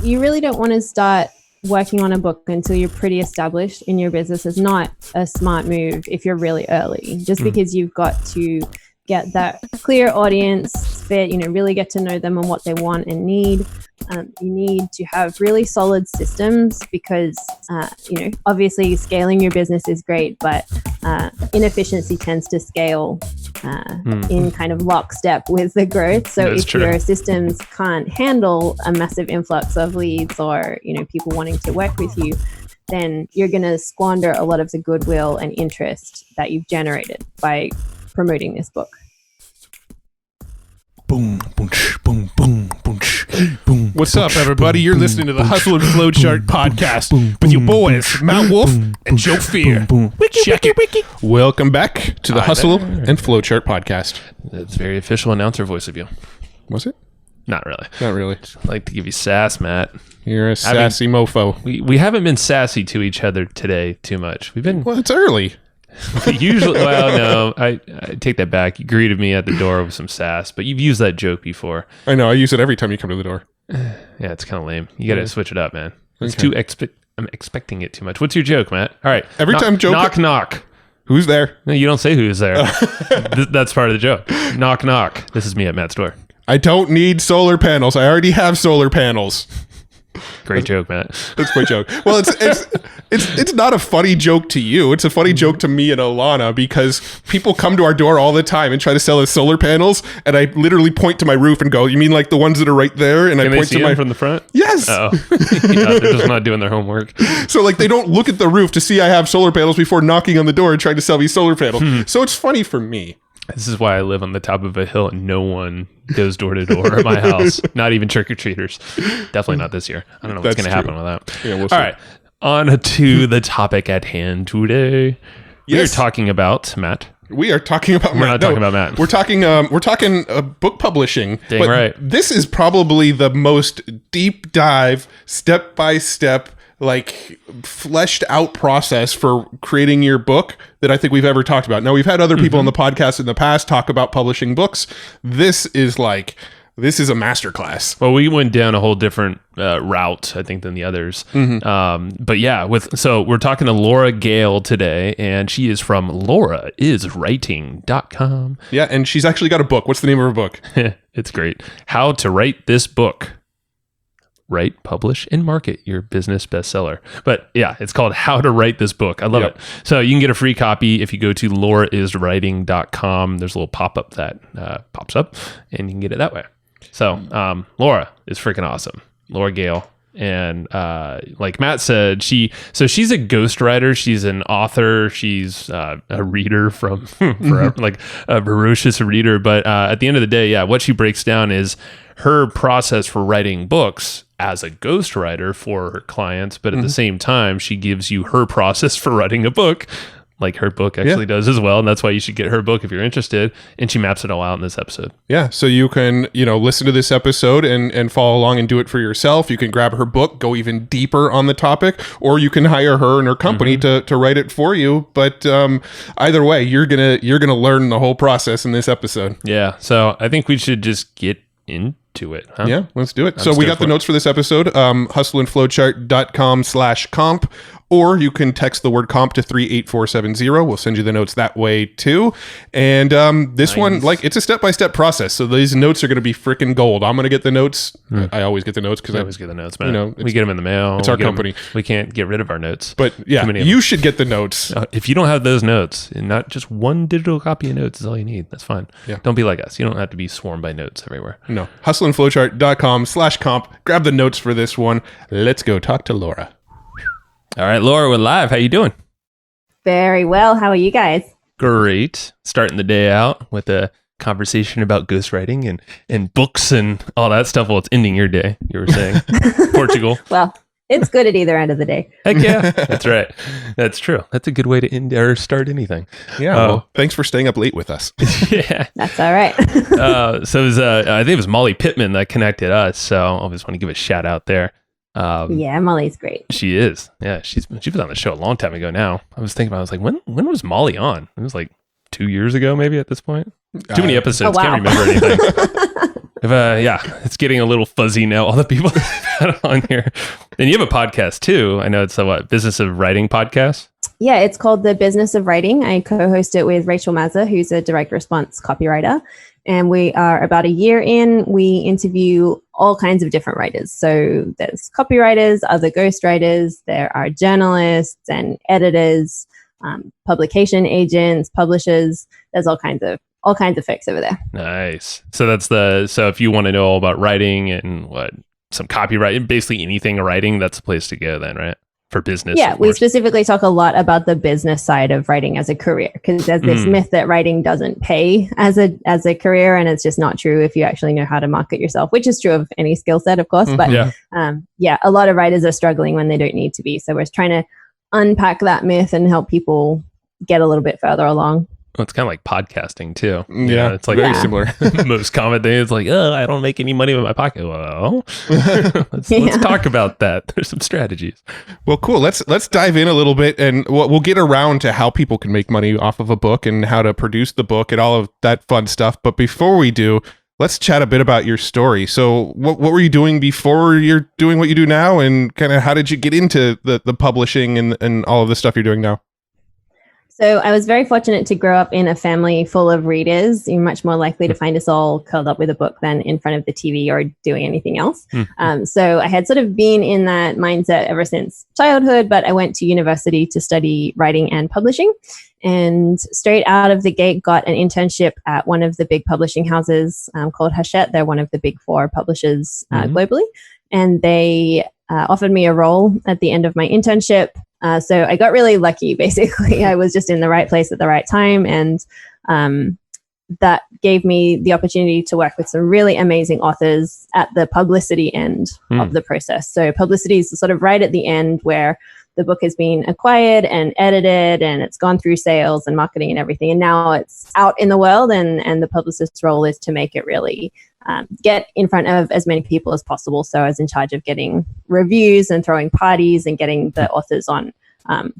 you really don't want to start working on a book until you're pretty established in your business is not a smart move if you're really early, just because you've got to get that clear audience fit, really get to know them and what they want and need. You need to have really solid systems because, obviously scaling your business is great, but inefficiency tends to scale in kind of lockstep with the growth. So if your systems can't handle a massive influx of leads or, people wanting to work with you, then you're going to squander a lot of the goodwill and interest that you've generated by promoting this book. Boom, boom, boom, boom, boom, boom. What's up, everybody? You're listening to the Hustle and Flowchart podcast with your boys, Matt Wolf and Joe Fier. Check it. Welcome back to the Hustle and Flowchart podcast. That's very official announcer voice of you. Was it? Not really. Not really. I'd like to give you sass, Matt. You're a sassy mofo. We haven't been sassy to each other today too much. We've been... Well, it's early. Usually, well, no, I take that back. You greeted me at the door with some sass, but you've used that joke before. I know. I use it every time you come to the door. Yeah, it's kind of lame. You got to switch it up, man. It's too I'm expecting it too much. What's your joke, Matt? All right. Every time joke. Knock, knock. Who's there? No, you don't say who's there. That's part of the joke. Knock, knock. This is me at Matt's door. I don't need solar panels. I already have solar panels. Great joke, Matt. That's a great joke. Well, it's not a funny joke to you. It's a funny joke to me and Alana because people come to our door all the time and try to sell us solar panels, and I literally point to my roof and go, "You mean like the ones that are right there?" And Can I point they see to them from the front. Yes. Oh, they're just not doing their homework. So like they don't look at the roof to see I have solar panels before knocking on the door and trying to sell me solar panels. So it's funny for me. This is why I live on the top of a hill and no one goes door to door at my house. Not even trick-or-treaters. Definitely not this year. I don't know what's going to happen with that. Yeah, we'll see. All right. On to the topic at hand today. Yes. We're talking about Matt. We are talking about Matt. We're not talking about Matt. We're talking book publishing. Dang but right. This is probably the most deep dive, step-by-step, like fleshed out process for creating your book that I think we've ever talked about. Now, we've had other people on the podcast in the past talk about publishing books. This is a masterclass. Well, we went down a whole different route, I think, than the others. But yeah, so we're talking to Laura Gale today, and she is from lauraiswriting.com. Yeah, and she's actually got a book. What's the name of her book? It's great. How to Write This Book. Write, publish, and market your business bestseller. But yeah, it's called How to Write This Book. I love it. So you can get a free copy if you go to lauraiswriting.com. There's a little pop-up that pops up, and you can get it that way. So Laura is freaking awesome. Laura Gale. And like Matt said, she's a ghostwriter. She's an author. She's a reader from forever, like a voracious reader. But at the end of the day, what she breaks down is her process for writing books as a ghostwriter for her clients. But at the same time, she gives you her process for writing a book, like her book actually does as well. And that's why you should get her book if you're interested. And she maps it all out in this episode. Yeah. So you can, listen to this episode and follow along and do it for yourself. You can grab her book, go even deeper on the topic, or you can hire her and her company to write it for you. But either way, you're going to learn the whole process in this episode. Yeah. So I think we should just get into it. Huh? Yeah, let's do it. So we got the notes for this episode, hustleandflowchart.com/comp, or you can text the word comp to 38470. We'll send you the notes that way too. And this one, it's a step-by-step process. So these notes are going to be freaking gold. I'm going to get the notes. I always get the notes because I always get the notes, man. We get them in the mail. It's our company. We can't get rid of our notes. But yeah, you should get the notes. If you don't have those notes, and not just one digital copy of notes is all you need, that's fine. Yeah. Don't be like us. You don't have to be swarmed by notes everywhere. No. hustleandflowchart.com/comp. Grab the notes for this one. Let's go talk to Laura. All right, Laura, we're live. How you doing? Very well. How are you guys? Great. Starting the day out with a conversation about ghostwriting and books and all that stuff. Well, it's ending your day, you were saying. Portugal. Well, it's good at either end of the day. Heck yeah. That's right. That's true. That's a good way to end or start anything. Yeah. Well, thanks for staying up late with us. Yeah. That's all right. So it was, I think it was Molly Pittman that connected us. So I just want to give a shout out there. Yeah, Molly's great. She is. Yeah, she was on the show a long time ago now. I was like, when was Molly on? It was like 2 years ago, maybe at this point. Too many episodes. Can't remember anything. It's getting a little fuzzy now. All the people on here, and you have a podcast too. I know it's a Business of Writing podcast. Yeah, it's called The Business of Writing. I co-host it with Rachel Mazza, who's a direct response copywriter. And we are about a year in. We interview all kinds of different writers. So there's copywriters, other ghostwriters, there are journalists and editors, publication agents, publishers. There's all kinds of folks over there. Nice. So so if you want to know all about writing and some copyright, basically anything writing, that's a place to go then, right? For business. Yeah, we specifically talk a lot about the business side of writing as a career, because there's this myth that writing doesn't pay as a career, and it's just not true if you actually know how to market yourself, which is true of any skill set, of course. But a lot of writers are struggling when they don't need to be. So we're trying to unpack that myth and help people get a little bit further along. Well, it's kind of like podcasting too. Yeah, it's like very similar. Most common thing is like, I don't make any money with my pocket. Well, let's talk about that. There's some strategies. Well, cool. Let's dive in a little bit, and we'll get around to how people can make money off of a book and how to produce the book and all of that fun stuff. But before we do, let's chat a bit about your story. So what were you doing before you're doing what you do now, and kind of how did you get into the publishing and all of the stuff you're doing now? So I was very fortunate to grow up in a family full of readers. You're much more likely to find us all curled up with a book than in front of the TV or doing anything else. So I had sort of been in that mindset ever since childhood, but I went to university to study writing and publishing. And straight out of the gate, got an internship at one of the big publishing houses called Hachette. They're one of the big 4 publishers globally. And they offered me a role at the end of my internship. So I got really lucky, basically. I was just in the right place at the right time. And that gave me the opportunity to work with some really amazing authors at the publicity end of the process. So publicity is sort of right at the end where the book has been acquired and edited and it's gone through sales and marketing and everything. And now it's out in the world, and the publicist's role is to make it really get in front of as many people as possible. So I was in charge of getting reviews and throwing parties and getting the authors on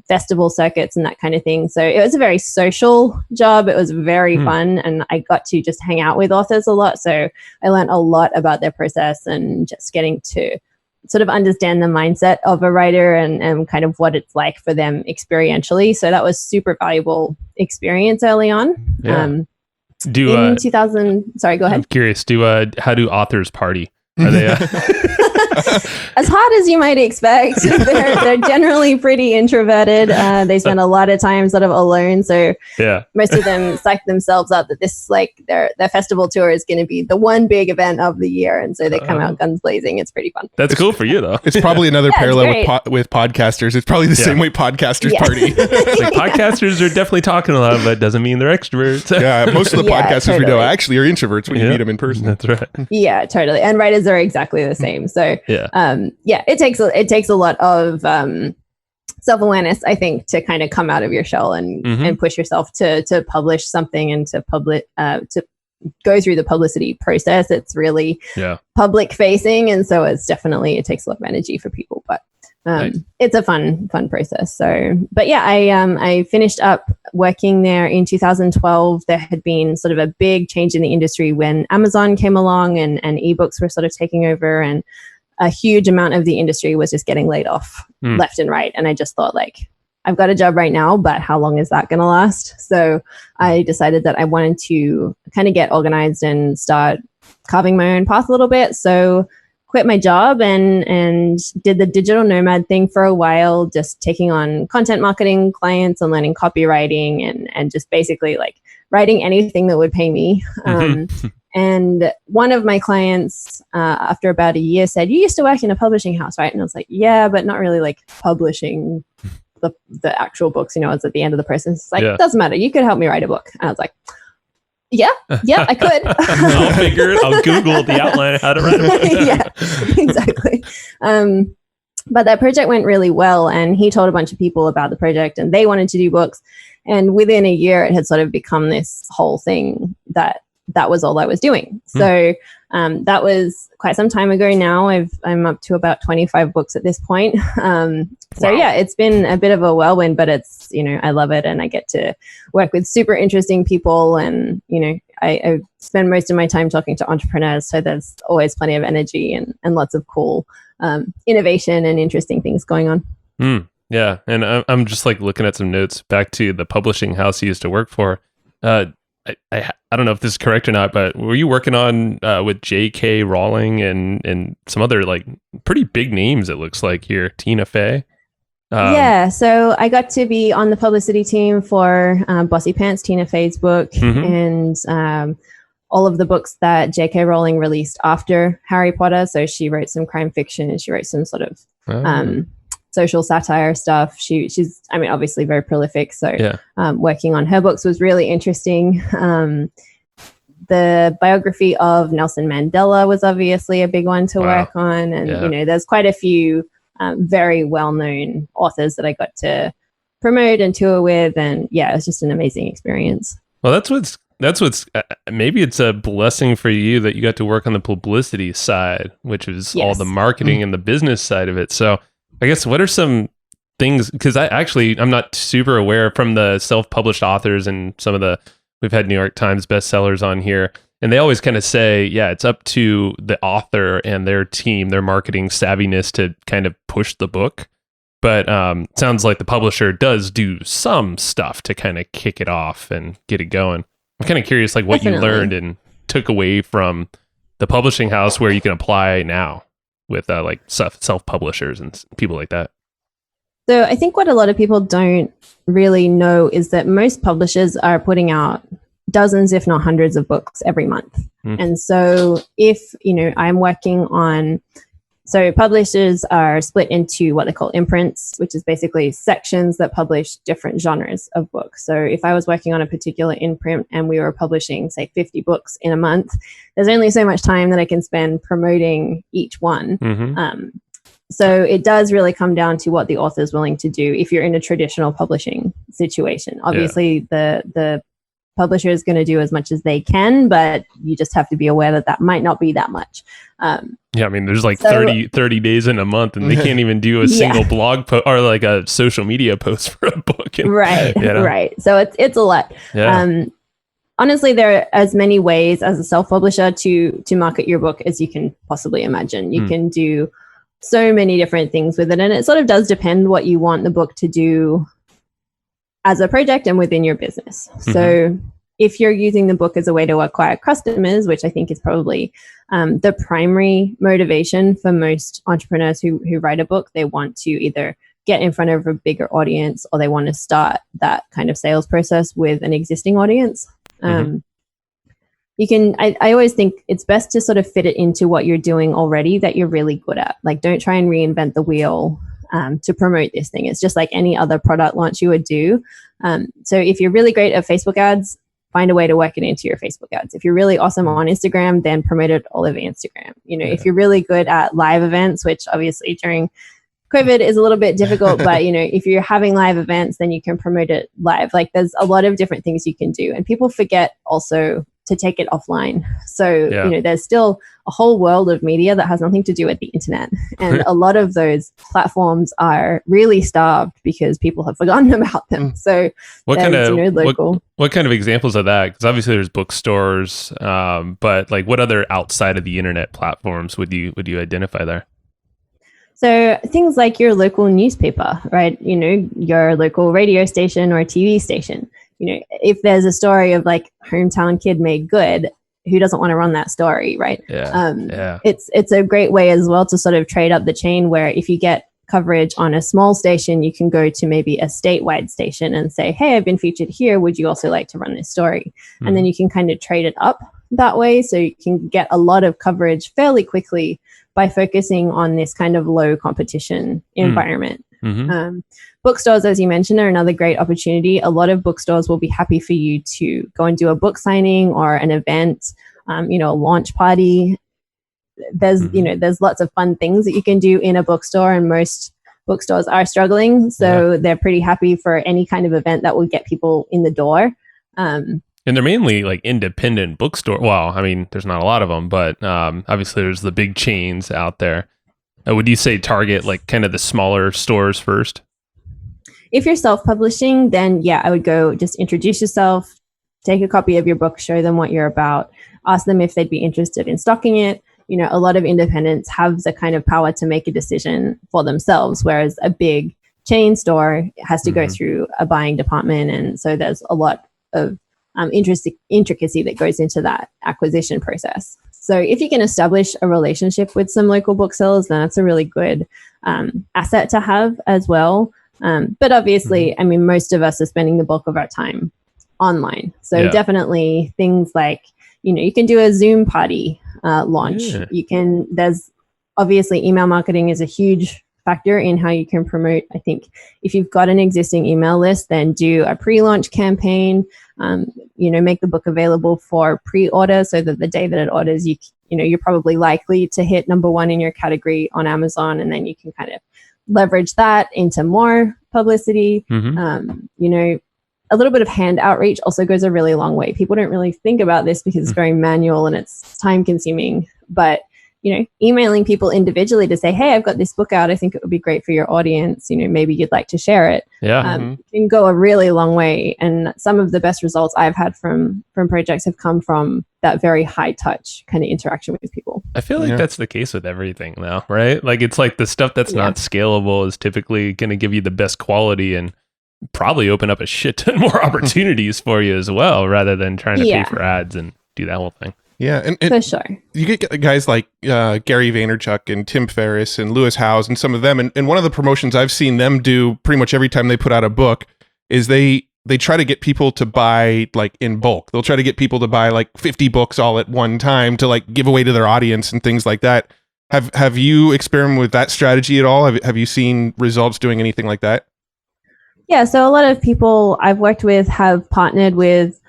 festival circuits and that kind of thing. So it was a very social job. It was very fun, and I got to just hang out with authors a lot. So I learned a lot about their process and just getting to sort of understand the mindset of a writer and kind of what it's like for them experientially. So that was super valuable experience early on. Yeah. In 2000, sorry, go ahead. I'm curious. How do authors party? Are they as hard as you might expect? They're generally pretty introverted. They spend a lot of time sort of alone. So most of them psych themselves up that this their festival tour is going to be the one big event of the year, and so they come out guns blazing. It's pretty fun. That's cool for you, though. It's probably another parallel with podcasters. It's probably the same way podcasters party. Podcasters are definitely talking a lot, but it doesn't mean they're extroverts. Yeah, most of the podcasters we know actually are introverts when you meet them in person. That's right. Yeah, totally. And writers are exactly the same. So it takes a lot of self-awareness, I think, to kind of come out of your shell and push yourself to publish something and to go through the publicity process. It's really public facing, and so it takes a lot of energy for people, but it's a fun process. So, but yeah, I finished up working there in 2012. There had been sort of a big change in the industry when Amazon came along and ebooks were sort of taking over, and a huge amount of the industry was just getting laid off left and right. And I just thought, I've got a job right now, but how long is that going to last? So I decided that I wanted to kind of get organized and start carving my own path a little bit. So quit my job and did the digital nomad thing for a while, just taking on content marketing clients and learning copywriting and just basically writing anything that would pay me. And one of my clients, after about a year, said, "You used to work in a publishing house, right?" And I was like, "Yeah, but not really publishing the actual books, it's at the end of the process." It's doesn't matter. You could help me write a book. And I was like, yeah, I could. I'll figure it. I'll Google the outline of how to write a book. Yeah, exactly. But that project went really well, and he told a bunch of people about the project, and they wanted to do books. And within a year, it had sort of become this whole thing that was all I was doing. So that was quite some time ago now. I'm up to about 25 books at this point. So yeah, it's been a bit of a whirlwind, but it's, I love it, and I get to work with super interesting people and, I spend most of my time talking to entrepreneurs, so there's always plenty of energy and lots of cool innovation and interesting things going on. Yeah, and I'm just like looking at some notes back to the publishing house you used to work for. I don't know if this is correct or not, but were you working on with J.K. Rowling and some other like pretty big names? It looks like here, Tina Fey. Yeah, so I got to be on the publicity team for Bossy Pants, Tina Fey's book, and all of the books that J.K. Rowling released after Harry Potter. So she wrote some crime fiction and she wrote some sort of social satire stuff. She's, I mean, obviously very prolific. So working on her books was really interesting. The biography of Nelson Mandela was obviously a big one to work on. And, you know, there's quite a few very well-known authors that I got to promote and tour with. And yeah, it was just an amazing experience. Well, that's what's maybe it's a blessing for you that you got to work on the publicity side, which is all the marketing and the business side of it. So I guess what are some things, because I'm not super aware from the self-published authors and some of the, we've had New York Times bestsellers on here, and they always kind of say, yeah, it's up to the author and their team, their marketing savviness to kind of push the book. But sounds like the publisher does do some stuff to kind of kick it off and get it going. I'm kind of curious, like what you learned and took away from the publishing house where you can apply now with like self-publishers and people like that. So I think what a lot of people don't really know is that most publishers are putting out dozens, if not hundreds of books every month. And so if, you know, I'm working on, so publishers are split into what they call imprints, which is basically sections that publish different genres of books. So if I was working on a particular imprint and we were publishing, say, 50 books in a month, there's only so much time that I can spend promoting each one. So it does really come down to what the author is willing to do if you're in a traditional publishing situation. Obviously, the publisher is going to do as much as they can, but you just have to be aware that that might not be that much. Yeah, I mean, there's like 30 days in a month, and they can't even do a single blog post or like a social media post for a book. And, right. So it's a lot. Honestly, there are as many ways as a self-publisher to market your book as you can possibly imagine. You can do so many different things with it, and it sort of does depend what you want the book to do as a project and within your business. So if you're using the book as a way to acquire customers, which I think is probably the primary motivation for most entrepreneurs who write a book, they want to either get in front of a bigger audience or they want to start that kind of sales process with an existing audience. You can, I always think it's best to sort of fit it into what you're doing already that you're really good at. Like, don't try and reinvent the wheel to promote this thing. It's just like any other product launch you would do. So if you're really great at Facebook ads, find a way to work it into your Facebook ads. If you're really awesome on Instagram, then promote it all over Instagram. You know, if you're really good at live events, which obviously during COVID is a little bit difficult, but you know, if you're having live events, then you can promote it live. Like, there's a lot of different things you can do, and people forget also to take it offline. So, you know, there's still a whole world of media that has nothing to do with the internet. And a lot of those platforms are really starved because people have forgotten about them. So what kind of examples of that? Because obviously there's bookstores, but like what other outside of the internet platforms would you identify there? So things like your local newspaper, right? You know, your local radio station or TV station. You know, if there's a story of like hometown kid made good, who doesn't want to run that story, right? It's a great way as well to sort of trade up the chain, where if you get coverage on a small station, you can go to maybe a statewide station and say, hey, I've been featured here. Would you also like to run this story? And then you can kind of trade it up that way. So you can get a lot of coverage fairly quickly by focusing on this kind of low competition environment. Bookstores, as you mentioned, are another great opportunity. A lot of bookstores will be happy for you to go and do a book signing or an event, you know, a launch party. There's, you know, there's lots of fun things that you can do in a bookstore, and most bookstores are struggling. So they're pretty happy for any kind of event that will get people in the door. And they're mainly like independent bookstore. Well, I mean, there's not a lot of them, but obviously there's the big chains out there. Would you say target like kind of the smaller stores first? If you're self-publishing, then yeah, I would go just introduce yourself, take a copy of your book, show them what you're about, ask them if they'd be interested in stocking it. You know, a lot of independents have the kind of power to make a decision for themselves, whereas a big chain store has to go through a buying department. And so there's a lot of intricacy that goes into that acquisition process. So if you can establish a relationship with some local booksellers, then that's a really good asset to have as well. But obviously, I mean, most of us are spending the bulk of our time online. So definitely things like, you know, you can do a Zoom party launch. There's obviously email marketing is a huge factor in how you can promote. I think if you've got an existing email list, then do a pre-launch campaign, you know, make the book available for pre-order so that the day that it orders, you know, you're probably likely to hit number 1 in your category on Amazon. And then you can kind of leverage that into more publicity. You know, a little bit of hand outreach also goes a really long way. People don't really think about this because it's very manual and it's time consuming, but you know, emailing people individually to say, hey, I've got this book out. I think it would be great for your audience. You know, maybe you'd like to share it. Can go a really long way. And some of the best results I've had from projects have come from that very high touch kind of interaction with people. I feel like that's the case with everything now, right? Like it's like the stuff that's not scalable is typically going to give you the best quality and probably open up a shit ton more opportunities for you as well, rather than trying to pay for ads and do that whole thing. Yeah, and for sure. You get guys like Gary Vaynerchuk and Tim Ferriss and Lewis Howes and some of them. And one of the promotions I've seen them do pretty much every time they put out a book is they try to get people to buy like in bulk. They'll try to get people to buy like 50 books all at one time to like give away to their audience and things like that. Have you experimented with that strategy at all? Have you seen results doing anything like that? Yeah, so a lot of people I've worked with have partnered with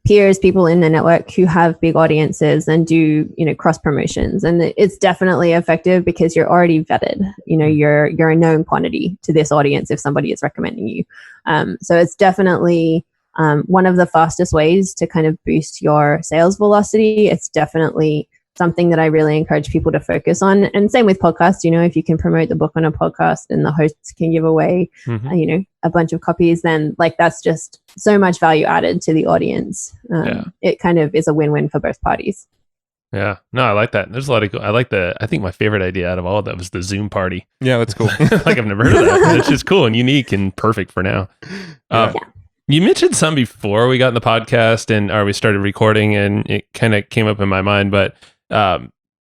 peers, people in the network who have big audiences and do, you know, cross promotions. And it's definitely effective because you're already vetted. You know, you're a known quantity to this audience if somebody is recommending you. So it's definitely one of the fastest ways to kind of boost your sales velocity. It's definitely something that I really encourage people to focus on. And same with podcasts, you know, if you can promote the book on a podcast and the hosts can give away, you know, a bunch of copies, then like that's just so much value added to the audience. It kind of is a win-win for both parties. Yeah, no, I like that. There's a lot of, I think my favorite idea out of all of that was the Zoom party. Yeah, that's cool. Like I've never heard of that. It's just cool and unique and perfect for now. You mentioned some before we got in the podcast or we started recording and it kind of came up in my mind, but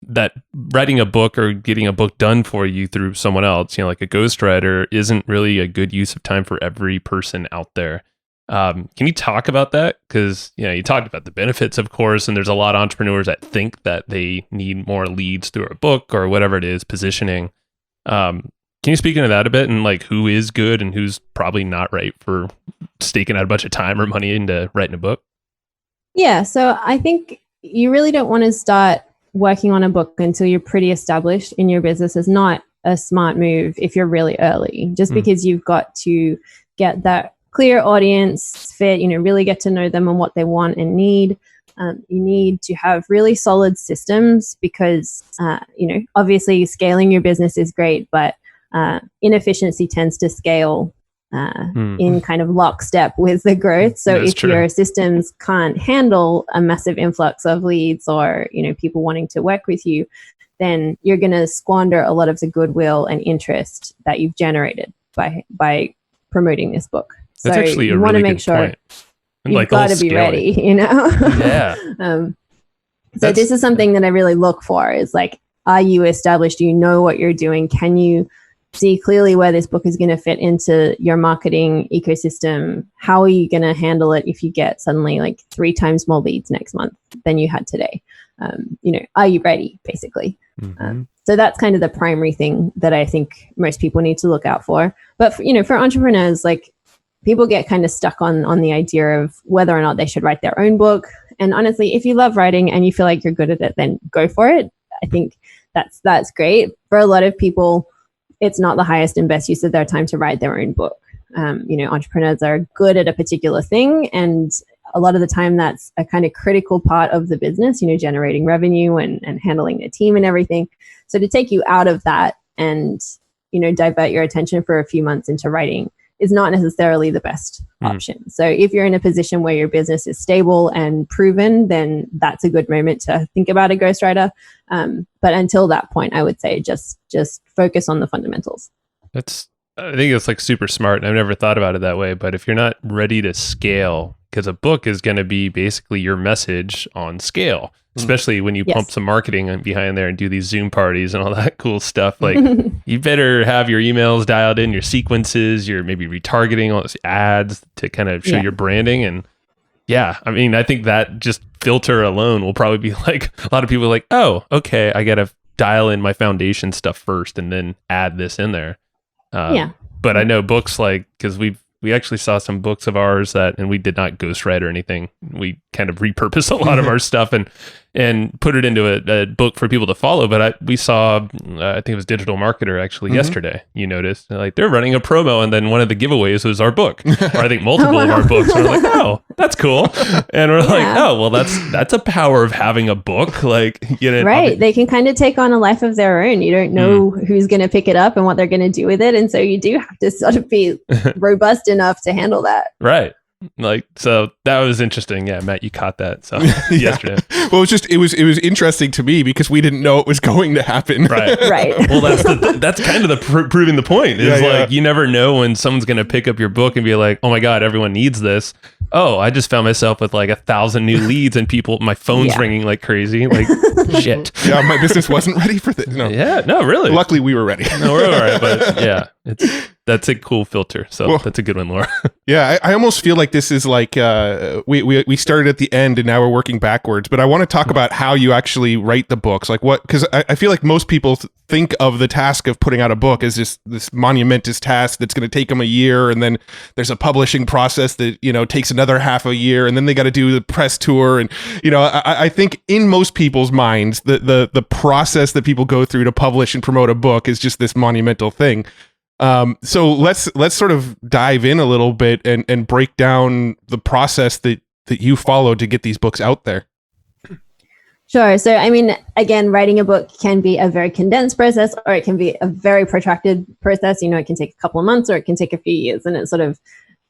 that writing a book or getting a book done for you through someone else, you know, like a ghostwriter, isn't really a good use of time for every person out there. Can you talk about that? Because, you know, you talked about the benefits, of course, and there's a lot of entrepreneurs that think that they need more leads through a book or whatever it is, positioning. Can you speak into that a bit and like who is good and who's probably not right for staking out a bunch of time or money into writing a book? Yeah, so I think you really don't want to start working on a book until you're pretty established in your business is not a smart move if you're really early, just because you've got to get that clear audience fit, you know, really get to know them and what they want and need. You need to have really solid systems because, you know, obviously scaling your business is great, but inefficiency tends to scale in kind of lockstep with the growth. So if your systems can't handle a massive influx of leads or, you know, people wanting to work with you, then you're going to squander a lot of the goodwill and interest that you've generated by promoting this book. So that's actually you want to make sure you've got to be ready, you know? Yeah. So this is something that I really look for is like, are you established? Do you know what you're doing? Can you see clearly where this book is going to fit into your marketing ecosystem? How are you going to handle it if you get suddenly like 3 times more leads next month than you had today? You know, are you ready, basically? So that's kind of the primary thing that I think most people need to look out for. But for, you know, for entrepreneurs, like people get kind of stuck on the idea of whether or not they should write their own book. And honestly, if you love writing and you feel like you're good at it, then go for it. I think that's great. For a lot of people, it's not the highest and best use of their time to write their own book. You know, entrepreneurs are good at a particular thing, and a lot of the time that's a kind of critical part of the business, you know, generating revenue and handling the team and everything. So to take you out of that and, you know, divert your attention for a few months into writing is not necessarily the best option. So if you're in a position where your business is stable and proven, then that's a good moment to think about a ghostwriter. But until that point, I would say just focus on the fundamentals. I think it's like super smart, and I've never thought about it that way. But if you're not ready to scale, because a book is going to be basically your message on scale, especially when you pump some marketing behind there and do these Zoom parties and all that cool stuff. Like you better have your emails dialed in, your sequences, your maybe retargeting, all those ads to kind of show your branding. And I mean, I think that just filter alone will probably be like a lot of people are like, oh, okay, I got to dial in my foundation stuff first and then add this in there. But I know books because we actually saw some books of ours and we did not ghostwrite or anything. We kind of repurposed a lot of our stuff and put it into a book for people to follow. But we saw, I think it was Digital Marketer actually yesterday. You noticed they're running a promo, and then one of the giveaways was our book, or I think multiple of our books. And we're like, oh, that's cool. And we're like, oh, well, that's a power of having a book. Right. They can kind of take on a life of their own. You don't know who's going to pick it up and what they're going to do with it. And so you do have to sort of be robust enough to handle that. Right. So that was interesting. Yeah, Matt, you caught that. So yesterday. Well, it was interesting to me because we didn't know it was going to happen. Right. Well, that's kind of proving the point. Is you never know when someone's going to pick up your book and be like, oh my God, everyone needs this. Oh, I just found myself with 1,000 new leads and my phone's ringing like crazy. Shit. Yeah, my business wasn't ready for this. No. Yeah, no, really. Luckily, we were ready. No, we're all right. But that's a cool filter. So that's a good one, Laura. Yeah, I almost feel like this is we started at the end and now we're working backwards. But I want to talk about how you actually write the books. Because I feel like most people think of the task of putting out a book as this monumentous task that's going to take them a year, and then there's a publishing process that takes another half a year, and then they got to do the press tour, and I think in most people's minds the process that people go through to publish and promote a book is just this monumental thing. So let's sort of dive in a little bit and break down the process that you follow to get these books out there. Sure. So, I mean, again, writing a book can be a very condensed process, or it can be a very protracted process. It can take a couple of months, or it can take a few years. And it sort of,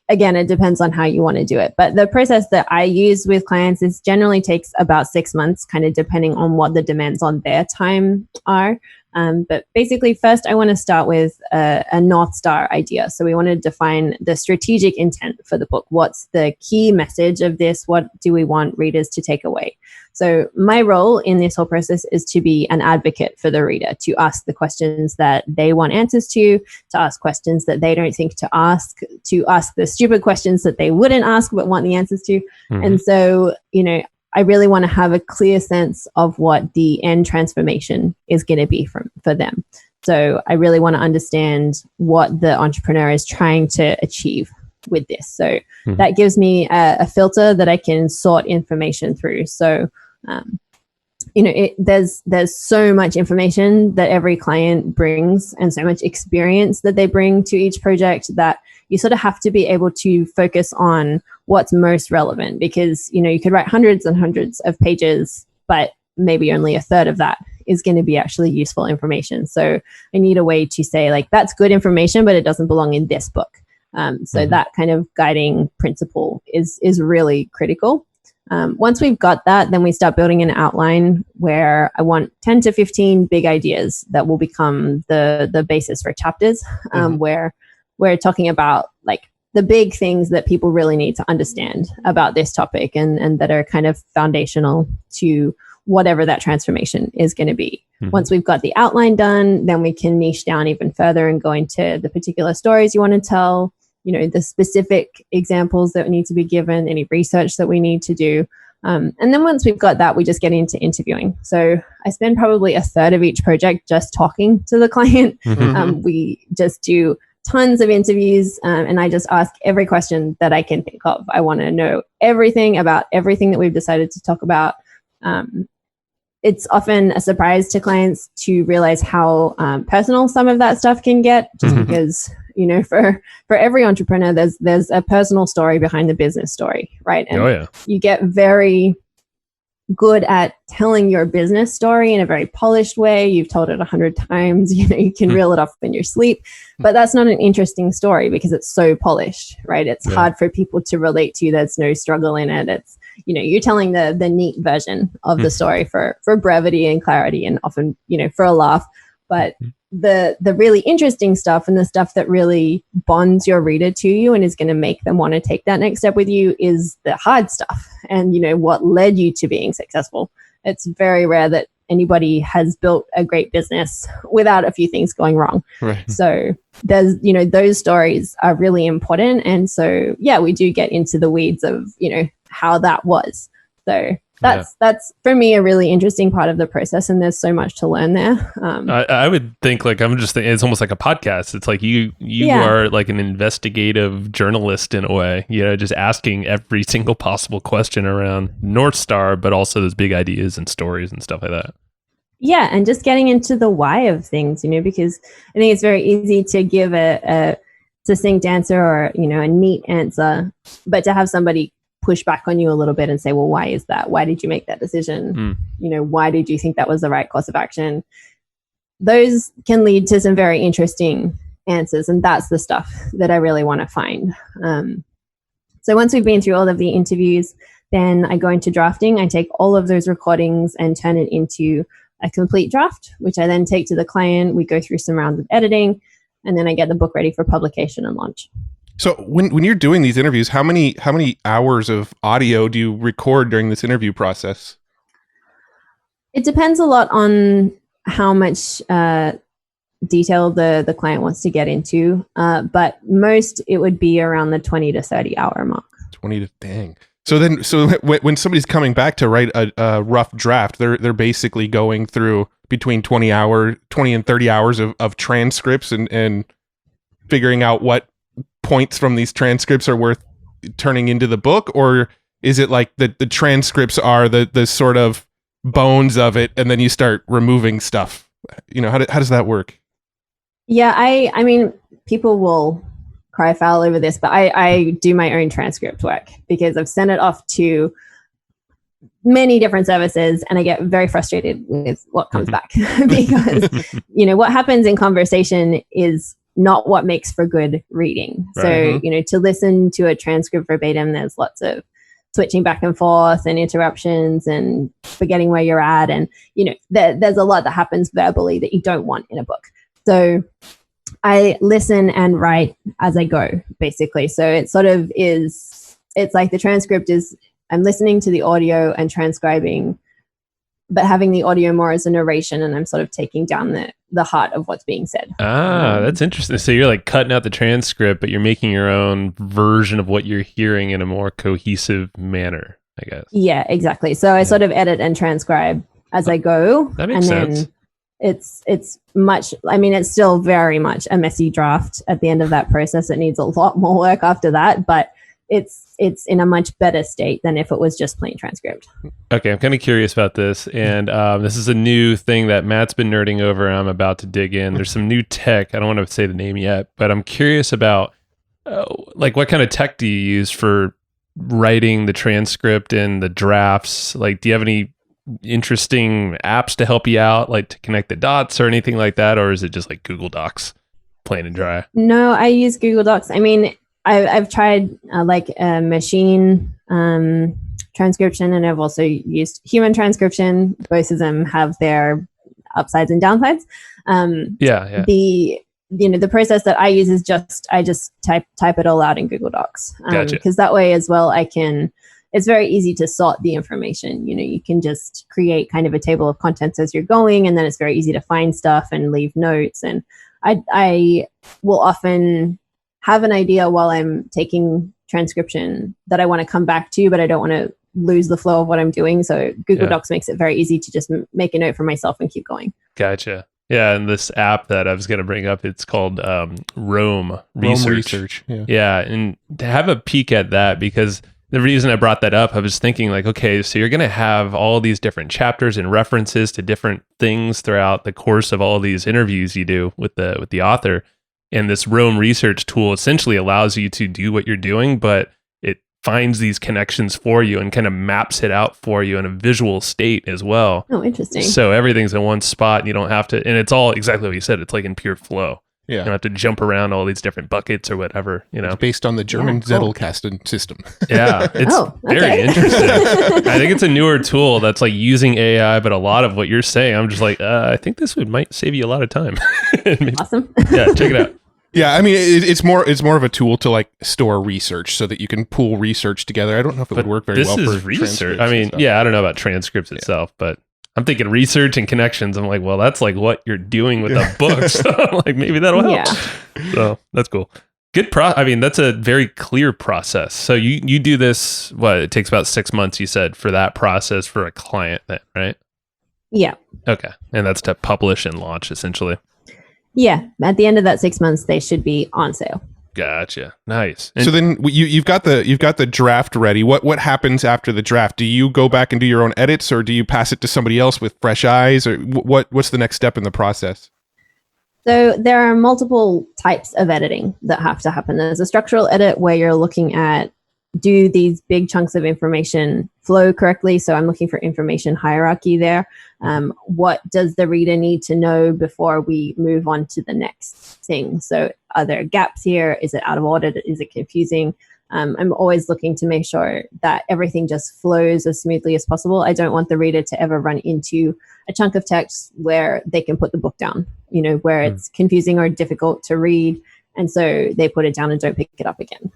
again, it depends on how you want to do it. But the process that I use with clients is generally takes about 6 months, kind of depending on what the demands on their time are. But basically, first, I want to start with a North Star idea. So we want to define the strategic intent for the book. What's the key message of this? What do we want readers to take away? So my role in this whole process is to be an advocate for the reader, to ask the questions that they want answers to ask questions that they don't think to ask the stupid questions that they wouldn't ask but want the answers to. And so, I really want to have a clear sense of what the end transformation is going to be for them. So I really want to understand what the entrepreneur is trying to achieve with this. So that gives me a filter that I can sort information through. So, there's so much information that every client brings and so much experience that they bring to each project that you sort of have to be able to focus on what's most relevant, because, you could write hundreds and hundreds of pages, but maybe only a third of that is going to be actually useful information. So I need a way to say that's good information, but it doesn't belong in this book. So that kind of guiding principle is really critical. Once we've got that, then we start building an outline where I want 10 to 15 big ideas that will become the basis for chapters, where we're talking about the big things that people really need to understand about this topic and that are kind of foundational to whatever that transformation is going to be. Once we've got the outline done, then we can niche down even further and go into the particular stories you want to tell, the specific examples that need to be given, any research that we need to do. And then once we've got that, we just get into interviewing. So I spend probably a third of each project just talking to the client. We just do tons of interviews, and I just ask every question that I can think of. I want to know everything about everything that we've decided to talk about. It's often a surprise to clients to realize how personal some of that stuff can get, just because, for every entrepreneur, there's a personal story behind the business story, right? And you get very good at telling your business story in a very polished way. You've told it 100 times, you can reel it off in your sleep, but that's not an interesting story because it's so polished, right? It's hard for people to relate to. There's no struggle in it. It's, you're telling the neat version of the story for brevity and clarity and often, for a laugh. But the really interesting stuff and the stuff that really bonds your reader to you and is going to make them want to take that next step with you is the hard stuff and what led you to being successful. It's very rare that anybody has built a great business without a few things going wrong. Right. So there's those stories are really important, and so we do get into the weeds of how that was. So that's for me a really interesting part of the process, and there's so much to learn there. I would think I'm just thinking it's almost like a podcast. It's like you are like an investigative journalist in a way, just asking every single possible question around North Star, but also those big ideas and stories and stuff like that. Yeah, and just getting into the why of things, because I think it's very easy to give a succinct answer or a neat answer, but to have somebody push back on you a little bit and say, well, why is that? Why did you make that decision? Why did you think that was the right course of action? Those can lead to some very interesting answers. And that's the stuff that I really want to find. So once we've been through all of the interviews, then I go into drafting. I take all of those recordings and turn it into a complete draft, which I then take to the client. We go through some rounds of editing, and then I get the book ready for publication and launch. So when you're doing these interviews, how many hours of audio do you record during this interview process? It depends a lot on how much detail the client wants to get into, but most it would be around the 20 to 30 hour mark. 20 to dang. So when somebody's coming back to write a rough draft, they're basically going through between 20 and 30 hours of transcripts and figuring out what points from these transcripts are worth turning into the book, or is it like the transcripts are the sort of bones of it and then you start removing stuff? How does that work? Yeah, I mean, people will cry foul over this, but I do my own transcript work because I've sent it off to many different services and I get very frustrated with what comes back because what happens in conversation is not what makes for good reading. Right. So, to listen to a transcript verbatim, there's lots of switching back and forth and interruptions and forgetting where you're at. And, there's a lot that happens verbally that you don't want in a book. So I listen and write as I go, basically. So it sort of it's like the transcript is, I'm listening to the audio and transcribing, but having the audio more as a narration, and I'm sort of taking down the heart of what's being said. That's interesting. So you're like cutting out the transcript, but you're making your own version of what you're hearing in a more cohesive manner, I guess. Yeah, exactly. So I sort of edit and transcribe as I go. That makes sense. Then it's much, I mean, it's still very much a messy draft at the end of that process. It needs a lot more work after that, but it's in a much better state than if it was just plain transcript. Okay, I'm kind of curious about this, and this is a new thing that Matt's been nerding over, and I'm about to dig in. There's some new tech. I don't want to say the name yet, but I'm curious about like what kind of tech do you use for writing the transcript and the drafts? Like, do you have any interesting apps to help you out, like to connect the dots or anything like that, or is it just like Google Docs, plain and dry? No, I use Google Docs. I mean, I've tried like a machine transcription, and I've also used human transcription. Both of them have their upsides and downsides. The process that I use is I just type it all out in Google Docs, because that way as well it's very easy to sort the information. You can just create kind of a table of contents as you're going, and then it's very easy to find stuff and leave notes. And I will often have an idea while I'm taking transcription that I want to come back to, but I don't want to lose the flow of what I'm doing. So Google Docs makes it very easy to just make a note for myself and keep going. Gotcha. Yeah, and this app that I was going to bring up, it's called Rome Research. Yeah, and to have a peek at that, because the reason I brought that up, I was thinking like, okay, so you're going to have all these different chapters and references to different things throughout the course of all these interviews you do with the author. And this Rome Research tool essentially allows you to do what you're doing, but it finds these connections for you and kind of maps it out for you in a visual state as well. Oh, interesting. So everything's in one spot and you don't have to, and it's all exactly what you said. It's like in pure flow. Yeah. You don't have to jump around all these different buckets or whatever, you know. It's based on the German cool. Zettelkasten system. Yeah, it's very interesting. I think it's a newer tool that's like using AI, but a lot of what you're saying, I'm just like, I think this might save you a lot of time. Awesome. Yeah, check it out. Yeah, I mean, it's more of a tool to like store research so that you can pull research together. I don't know if it would work very well for this is research. I mean, I don't know about transcripts itself, but I'm thinking research and connections. I'm like, well, that's like what you're doing with a book. So like maybe that'll help. Yeah. So that's cool. Good I mean, that's a very clear process. So you do this, it takes about 6 months, you said, for that process for a client then, right? Yeah. Okay. And that's to publish and launch essentially. Yeah. At the end of that 6 months, they should be on sale. Gotcha. Nice. So then you've got the draft ready. What happens after the draft? Do you go back and do your own edits, or do you pass it to somebody else with fresh eyes, or what's the next step in the process? So there are multiple types of editing that have to happen. There's a structural edit where you're looking at, do these big chunks of information flow correctly? So I'm looking for information hierarchy there. What does the reader need to know before we move on to the next thing? So are there gaps here? Is it out of order? Is it confusing? I'm always looking to make sure that everything just flows as smoothly as possible. I don't want the reader to ever run into a chunk of text where they can put the book down, where it's confusing or difficult to read. And so they put it down and don't pick it up again.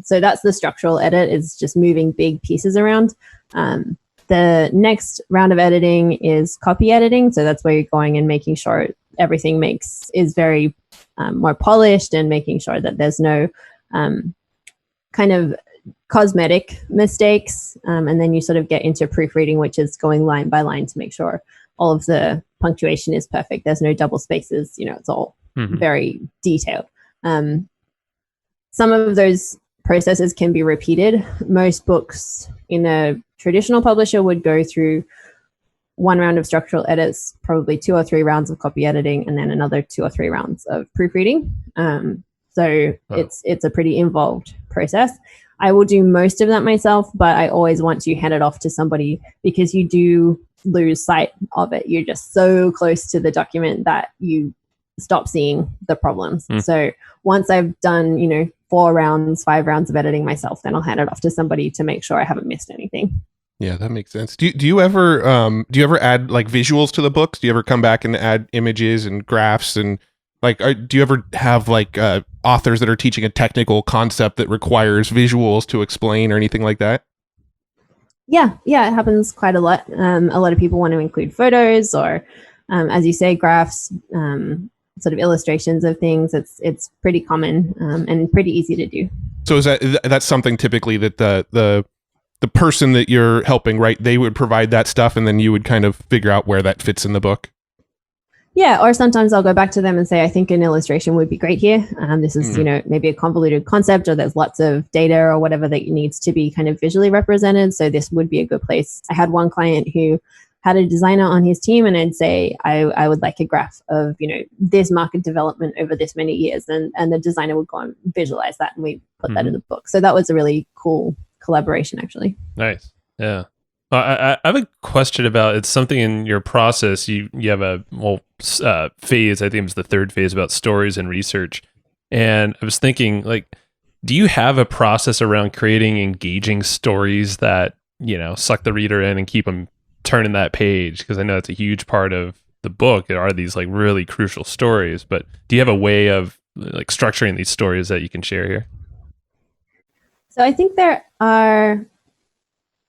So that's the structural edit, is just moving big pieces around. The next round of editing is copy editing. So that's where you're going and making sure everything is very more polished, and making sure that there's no kind of cosmetic mistakes. And then you sort of get into proofreading, which is going line by line to make sure all of the punctuation is perfect. There's no double spaces. It's all very detailed. Some of those processes can be repeated. Most books in a traditional publisher would go through one round of structural edits, probably 2 or 3 rounds of copy editing, and then another 2 or 3 rounds of proofreading. It's a pretty involved process. I will do most of that myself, but I always want to hand it off to somebody, because you do lose sight of it. You're just so close to the document that you stop seeing the problems. So once I've done, 4 rounds, 5 rounds of editing myself, then I'll hand it off to somebody to make sure I haven't missed anything. Yeah, that makes sense. Do you ever add like visuals to the books? Do you ever come back and add images and graphs, and like do you ever have like authors that are teaching a technical concept that requires visuals to explain or anything like that? Yeah, it happens quite a lot. A lot of people want to include photos or, as you say, graphs, sort of illustrations of things. It's pretty common and pretty easy to do. So is that's something typically that the person that you're helping write, they would provide that stuff, and then you would kind of figure out where that fits in the book? Yeah, or sometimes I'll go back to them and say, I think an illustration would be great here. This is, maybe a convoluted concept, or there's lots of data or whatever that needs to be kind of visually represented. So this would be a good place. I had one client who had a designer on his team, and I'd say, I would like a graph of, this market development over this many years. And the designer would go and visualize that, and we put that in the book. So that was a really cool collaboration, actually. Nice. Yeah. I have a question about, it's something in your process. You have a phase, I think it was the 3rd phase, about stories and research. And I was thinking, like, do you have a process around creating engaging stories that, suck the reader in and keep them turning that page? Because I know it's a huge part of the book. There are these like really crucial stories, but do you have a way of like structuring these stories that you can share here? So I think there are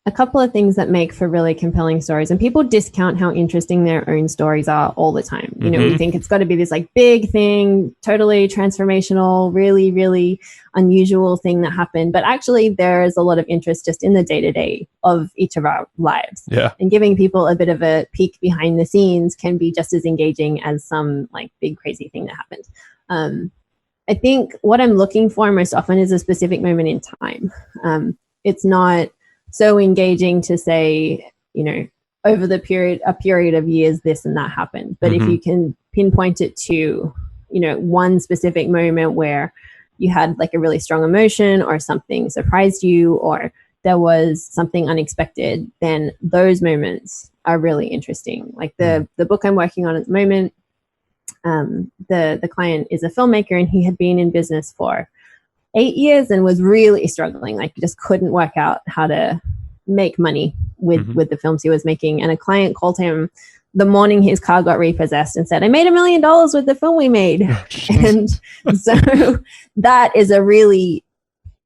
a couple of things that make for really compelling stories, and people discount how interesting their own stories are all the time. We think it's got to be this like big thing, totally transformational, really, really unusual thing that happened. But actually there's a lot of interest just in the day-to-day of each of our lives. Yeah. And giving people a bit of a peek behind the scenes can be just as engaging as some like big crazy thing that happened. I think what I'm looking for most often is a specific moment in time. It's not so engaging to say, over a period of years, this and that happened. But if you can pinpoint it to, one specific moment where you had like a really strong emotion or something surprised you or there was something unexpected, then those moments are really interesting. Like the book I'm working on at the moment, the client is a filmmaker and he had been in business for 8 years and was really struggling. Like just couldn't work out how to make money with the films he was making. And a client called him the morning his car got repossessed and said, I made $1 million with the film we made. And so that is a really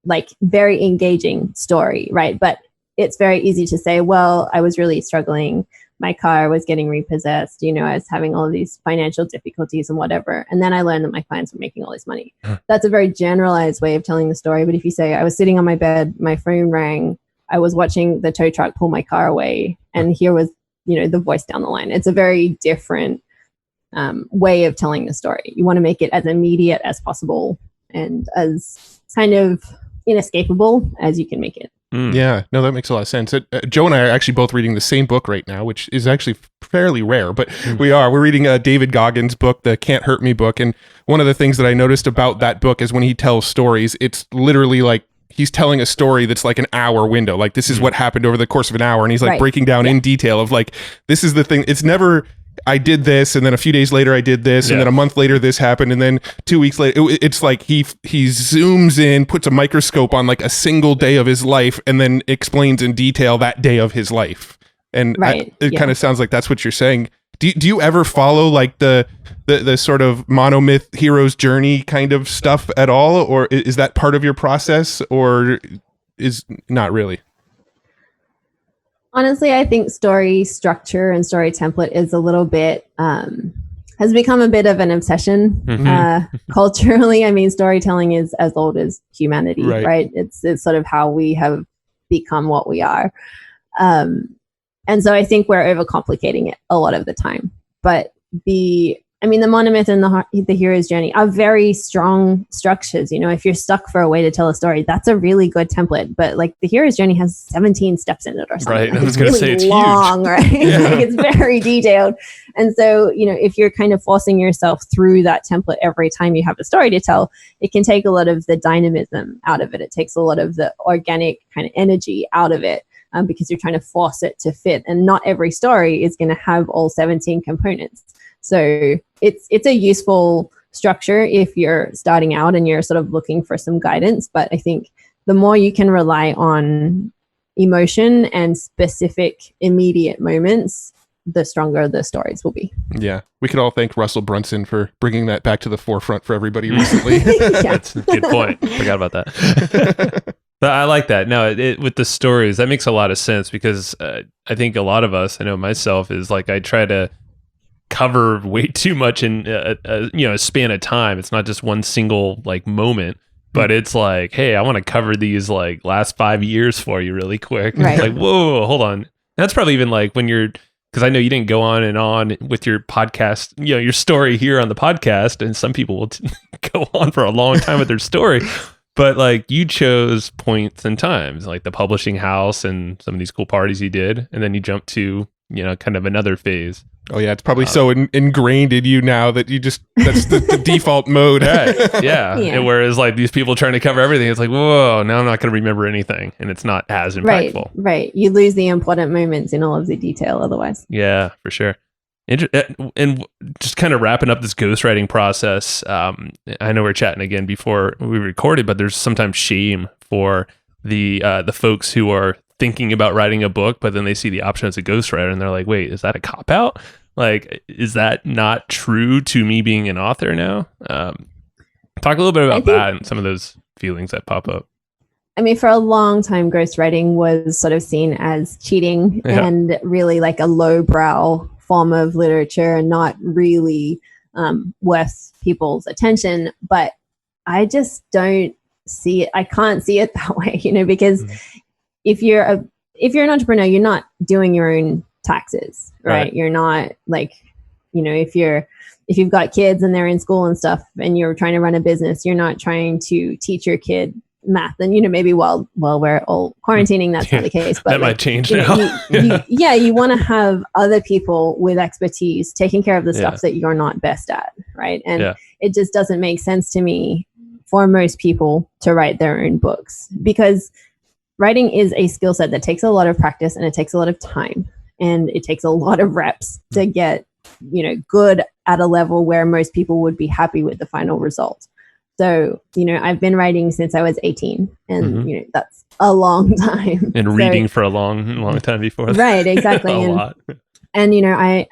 like very engaging story, right? But it's very easy to say, well, I was really struggling. My car was getting repossessed. You know, I was having all of these financial difficulties and whatever. And then I learned that my clients were making all this money. That's a very generalized way of telling the story. But if you say, I was sitting on my bed, my phone rang, I was watching the tow truck pull my car away, and here was, you know, the voice down the line. It's a very different way of telling the story. You want to make it as immediate as possible and as kind of inescapable as you can make it. Yeah, no, that makes a lot of sense. Joe and I are actually both reading the same book right now, which is actually fairly rare, but we're reading David Goggins' book, the Can't Hurt Me book. And one of the things that I noticed about that book is when he tells stories, it's literally like he's telling a story that's like an hour window. Like this is what happened over the course of an hour. And he's like breaking down in detail of like, this is the thing. It's never, I did this, and then a few days later I did this, and then a month later this happened, and then 2 weeks later it's like he zooms in, puts a microscope on like a single day of his life, and then explains in detail that day of his life. And it kind of sounds like that's what you're saying. Do you ever follow like the sort of monomyth hero's journey kind of stuff at all, or is that part of your process, or is not really? Honestly, I think story structure and story template is a little bit, has become a bit of an obsession culturally. I mean, storytelling is as old as humanity, right? It's sort of how we have become what we are. And so I think we're overcomplicating it a lot of the time. But the monomyth and the hero's journey are very strong structures. You know, if you're stuck for a way to tell a story, that's a really good template. But like the hero's journey has 17 steps in it or something. Right. Like, I was going to say it's long, huge. Right? Like it's very detailed. And so, you know, if you're kind of forcing yourself through that template every time you have a story to tell, it can take a lot of the dynamism out of it. It takes a lot of the organic kind of energy out of it. Because you're trying to force it to fit, and not every story is going to have all 17 components. So it's a useful structure if you're starting out and you're sort of looking for some guidance. But I think the more you can rely on emotion and specific immediate moments, the stronger the stories will be. Yeah. We could all thank Russell Brunson for bringing that back to the forefront for everybody recently. That's a good point. Forgot about that. But I like that. No, with the stories, that makes a lot of sense because I think a lot of us, I know myself, is like I try to cover way too much in a span of time. It's not just one single like moment, but it's like, hey, I want to cover these like last 5 years for you really quick. Right. It's like, whoa, hold on. That's probably even like when you're, because I know you didn't go on and on with your podcast, you know, your story here on the podcast, and some people will go on for a long time with their story. But like you chose points and times, like the publishing house and some of these cool parties you did, and then you jumped to, you know, kind of another phase. Oh yeah, it's probably so ingrained in you now that you just that's the default mode. Right. Yeah. And whereas like these people trying to cover everything, it's like, whoa, now I'm not going to remember anything, and it's not as impactful. Right. You lose the important moments in all of the detail otherwise. Yeah, for sure. And just kind of wrapping up this ghostwriting process, I know we're chatting again before we recorded, but there's sometimes shame for the folks who are thinking about writing a book, but then they see the option as a ghostwriter and they're like, wait, is that a cop-out? Like, is that not true to me being an author now? Talk a little bit about that and some of those feelings that pop up. I mean, for a long time, ghostwriting was sort of seen as cheating and really like a lowbrow form of literature and not really worth people's attention. But I just don't see it. I can't see it that way, you know, because if you're an entrepreneur, you're not doing your own taxes, right? You're not like, you know, if you've got kids and they're in school and stuff and you're trying to run a business, you're not trying to teach your kid math. And, you know, maybe while we're all quarantining, that's not the case. But that might change now. You want to have other people with expertise taking care of the stuff that you're not best at, right? And it just doesn't make sense to me for most people to write their own books, because writing is a skill set that takes a lot of practice and it takes a lot of time and it takes a lot of reps to get, good at a level where most people would be happy with the final result. So, I've been writing since I was 18 and, that's a long time. And reading for a long, long time before that. Right, exactly. A lot. And,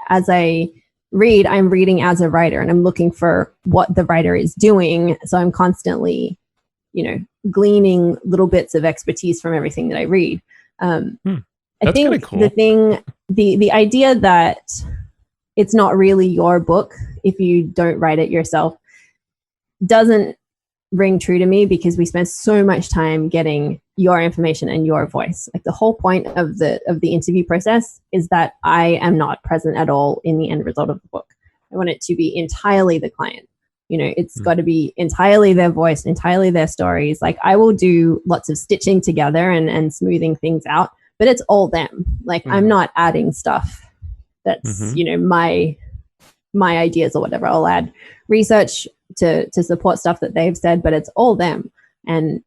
as I read, I'm reading as a writer and I'm looking for what the writer is doing. So I'm constantly, gleaning little bits of expertise from everything that I read. I think cool. the idea that it's not really your book if you don't write it yourself doesn't ring true to me, because we spend so much time getting your information and your voice. Like the whole point of the interview process is that I am not present at all in the end result of the book. I want it to be entirely the client. It's got to be entirely their voice, entirely their stories. Like I will do lots of stitching together and smoothing things out, but it's all them. Like I'm not adding stuff that's, my ideas or whatever. I'll add research to support stuff that they've said, but it's all them. And,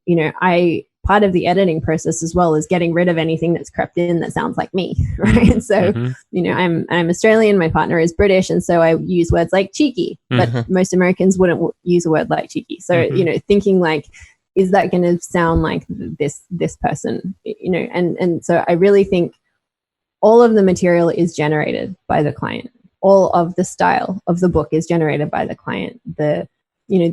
part of the editing process as well is getting rid of anything that's crept in that sounds like me, right? So, I'm Australian, my partner is British, and so I use words like cheeky, but most Americans wouldn't use a word like cheeky. So, thinking like, is that going to sound like this person, and so I really think all of the material is generated by the client. All of the style of the book is generated by the client. The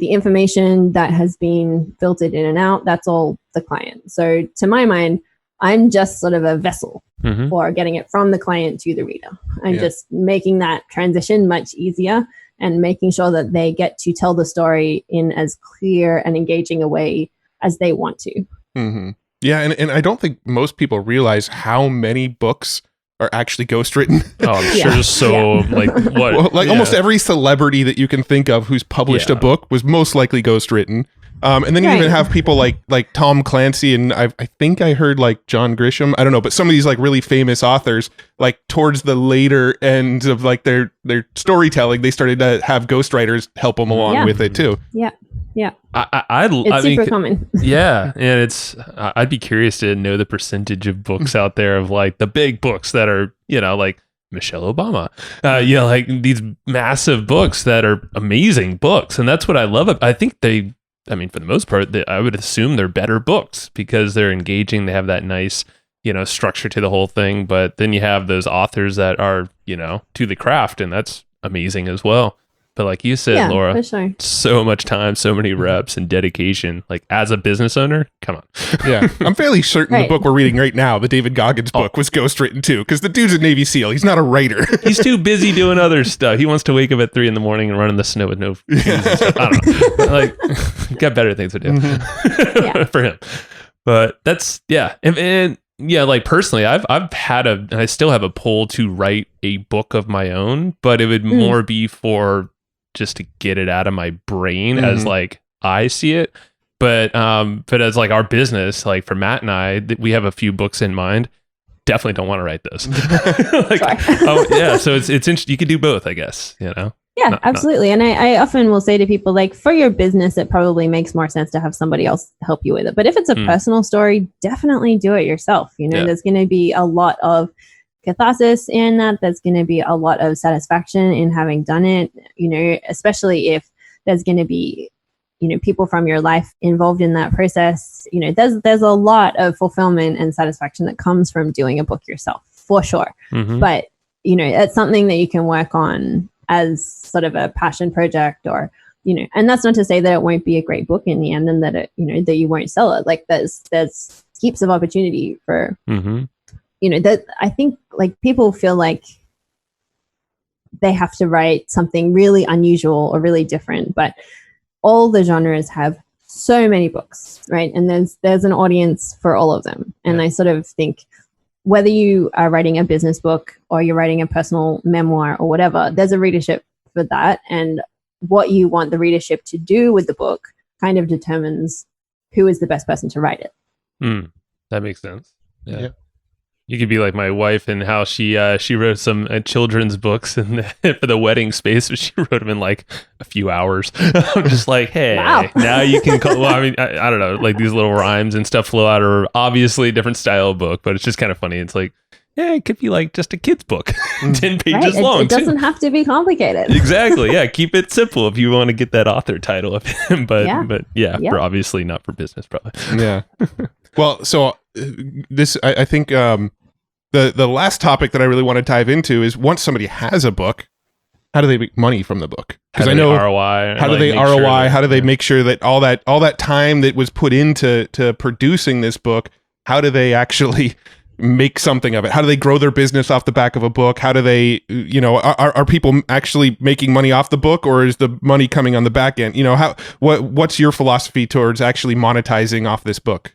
information that has been filtered in and out, that's all the client. So to my mind, I'm just sort of a vessel for getting it from the client to the reader. I'm just making that transition much easier and making sure that they get to tell the story in as clear and engaging a way as they want to. Yeah, and I don't think most people realize how many books are actually ghostwritten. Oh, I'm sure. So like what? Well, almost every celebrity that you can think of who's published a book was most likely ghostwritten. And then you even have people like Tom Clancy, and I think I heard like John Grisham. I don't know, but some of these like really famous authors, like towards the later end of like their storytelling, they started to have ghostwriters help them along with it too. Yeah. It's super common. Yeah, and I'd be curious to know the percentage of books out there of like the big books that are, like Michelle Obama, like these massive books that are amazing books, and that's what I love. I think for the most part, I would assume they're better books because they're engaging. They have that nice, structure to the whole thing. But then you have those authors that are, to the craft, and that's amazing as well. But like you said, Laura, for sure. So much time, so many reps and dedication. Like as a business owner, come on. Yeah, I'm fairly certain the book we're reading right now, the David Goggins book, was ghostwritten too, because the dude's a Navy SEAL. He's not a writer. He's too busy doing other stuff. He wants to wake up at 3 a.m. and run in the snow with no shoes and stuff. I don't know. Like, got better things to do for him. But that's and like personally, I've had and I still have a pull to write a book of my own, but it would more be for just to get it out of my brain as like I see it. But as like our business, like for Matt and I, we have a few books in mind. Definitely don't want to write those. So it's interesting. You could do both, I guess, Yeah, absolutely. And I often will say to people, like, for your business, it probably makes more sense to have somebody else help you with it. But if it's a personal story, definitely do it yourself. There's going to be a lot of catharsis in that. There's going to be a lot of satisfaction in having done it, especially if there's going to be, people from your life involved in that process. There's a lot of fulfillment and satisfaction that comes from doing a book yourself, for sure. But, it's something that you can work on as sort of a passion project, or, and that's not to say that it won't be a great book in the end and that it, that you won't sell it. Like there's heaps of opportunity for, that I think like people feel like they have to write something really unusual or really different, but all the genres have so many books, right? And there's an audience for all of them. And I sort of think whether you are writing a business book or you're writing a personal memoir or whatever, there's a readership for that. And what you want the readership to do with the book kind of determines who is the best person to write it. That makes sense. Yeah. You could be like my wife and how she wrote some children's books and for the wedding space, but she wrote them in like a few hours. I'm just like, hey, Wow. now you can call, well, I mean, I don't know, like these little rhymes and stuff flow out of obviously a different style of book, but it's just kind of funny. It's like, yeah, it could be like just a kid's book, 10 pages Right. long. It doesn't have to be complicated. Exactly. Yeah. Keep it simple if you want to get that author title of him. But yeah, Yeah. for obviously not for business, probably. Yeah. Well, so this, I think the last topic that I really want to dive into is once somebody has a book, how do they make money from the book? Because I know ROI. How do they ROI? How do they make sure that all that time that was put into producing this book, how do they actually make something of it? How do they grow their business off the back of a book? How do they, are people actually making money off the book, or is the money coming on the back end? What's your philosophy towards actually monetizing off this book?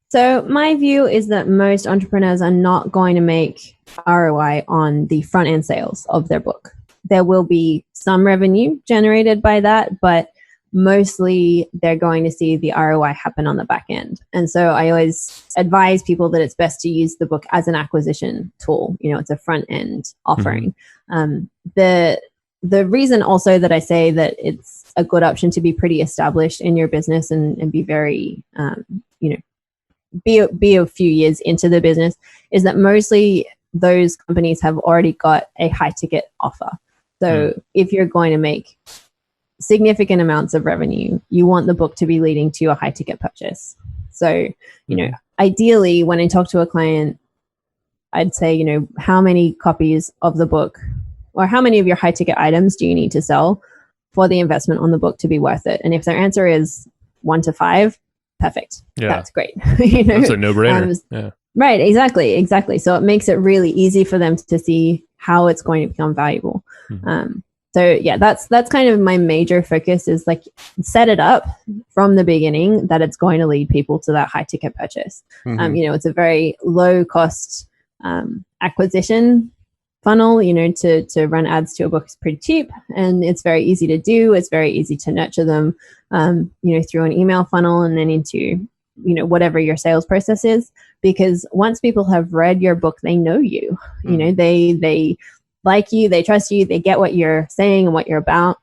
So my view is that most entrepreneurs are not going to make ROI on the front end sales of their book. There will be some revenue generated by that, but mostly they're going to see the ROI happen on the back end. And so I always advise people that it's best to use the book as an acquisition tool. It's a front end offering. The reason also that I say that it's a good option to be pretty established in your business and be very, be a few years into the business is that mostly those companies have already got a high ticket offer. So if you're going to make significant amounts of revenue, you want the book to be leading to a high ticket purchase. So, ideally when I talk to a client, I'd say, how many copies of the book or how many of your high ticket items do you need to sell for the investment on the book to be worth it? And if their answer is 1 to 5, perfect. Yeah. That's great. That's a no-brainer. Right. Exactly. So it makes it really easy for them to see how it's going to become valuable. So yeah, that's kind of my major focus is like set it up from the beginning that it's going to lead people to that high ticket purchase. It's a very low cost acquisition funnel. To run ads to a book is pretty cheap, and it's very easy to do. It's very easy to nurture them, through an email funnel and then into whatever your sales process is. Because once people have read your book, they know you. They like you, they trust you, they get what you're saying and what you're about.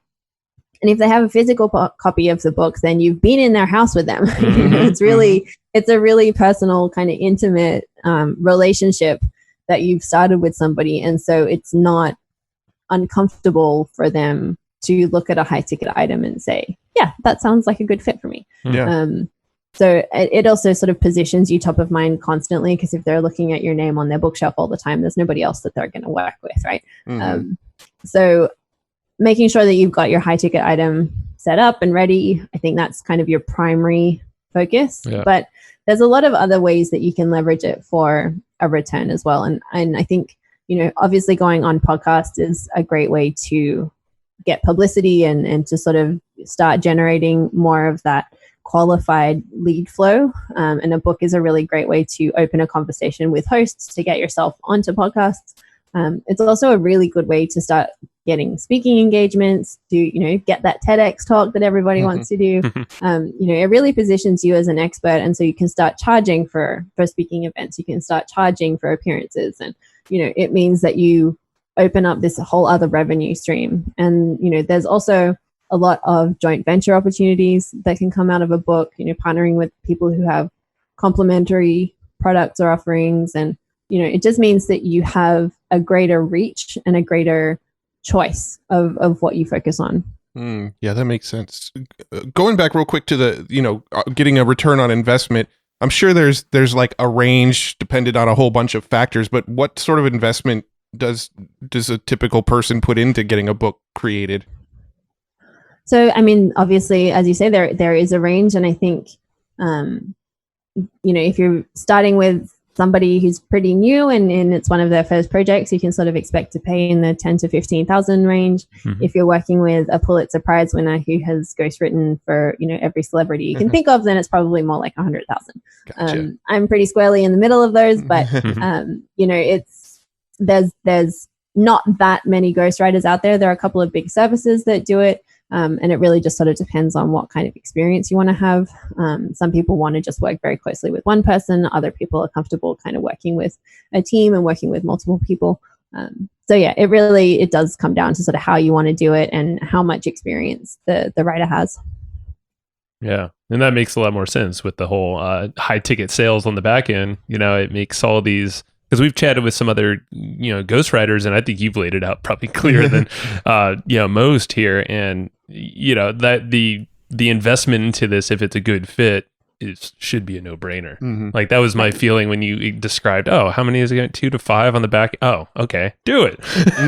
And if they have a physical copy of the book, then you've been in their house with them. It's a really personal, kind of intimate relationship that you've started with somebody. And so it's not uncomfortable for them to look at a high ticket item and say, yeah, that sounds like a good fit for me. Yeah. So it also sort of positions you top of mind constantly, because if they're looking at your name on their bookshelf all the time, there's nobody else that they're going to work with, right? So making sure that you've got your high ticket item set up and ready, I think that's kind of your primary focus. Yeah. But there's a lot of other ways that you can leverage it for a return as well. And I think, obviously going on podcasts is a great way to get publicity and to sort of start generating more of that qualified lead flow. And a book is a really great way to open a conversation with hosts to get yourself onto podcasts. It's also a really good way to start getting speaking engagements, to, get that TEDx talk that everybody wants to do. It really positions you as an expert. And so you can start charging for speaking events. You can start charging for appearances. And, it means that you open up this whole other revenue stream. And, there's also a lot of joint venture opportunities that can come out of a book, partnering with people who have complementary products or offerings. And, it just means that you have a greater reach and a greater choice of what you focus on. Yeah, that makes sense. Going back real quick to the, getting a return on investment, I'm sure there's like a range dependent on a whole bunch of factors, but what sort of investment does a typical person put into getting a book created? So, I mean, obviously, as you say, there is a range. And I think, if you're starting with somebody who's pretty new and it's one of their first projects, you can sort of expect to pay in the 10 to 15,000 range. If you're working with a Pulitzer Prize winner who has ghostwritten for, every celebrity you can think of, then it's probably more like 100,000. Gotcha. I'm pretty squarely in the middle of those, but, there's not that many ghostwriters out there. There are a couple of big services that do it. And it really just sort of depends on what kind of experience you want to have. Some people want to just work very closely with one person. Other people are comfortable kind of working with a team and working with multiple people. So yeah, it does come down to sort of how you want to do it and how much experience the writer has. Yeah. And that makes a lot more sense with the whole high ticket sales on the back end. It makes all these, because we've chatted with some other, ghostwriters, and I think you've laid it out probably clearer than, most here. And, that the investment into this, if it's a good fit, should be a no-brainer. Mm-hmm. Like that was my feeling when you described, how many is it? 2 to 5 on the back. Oh, okay, do it.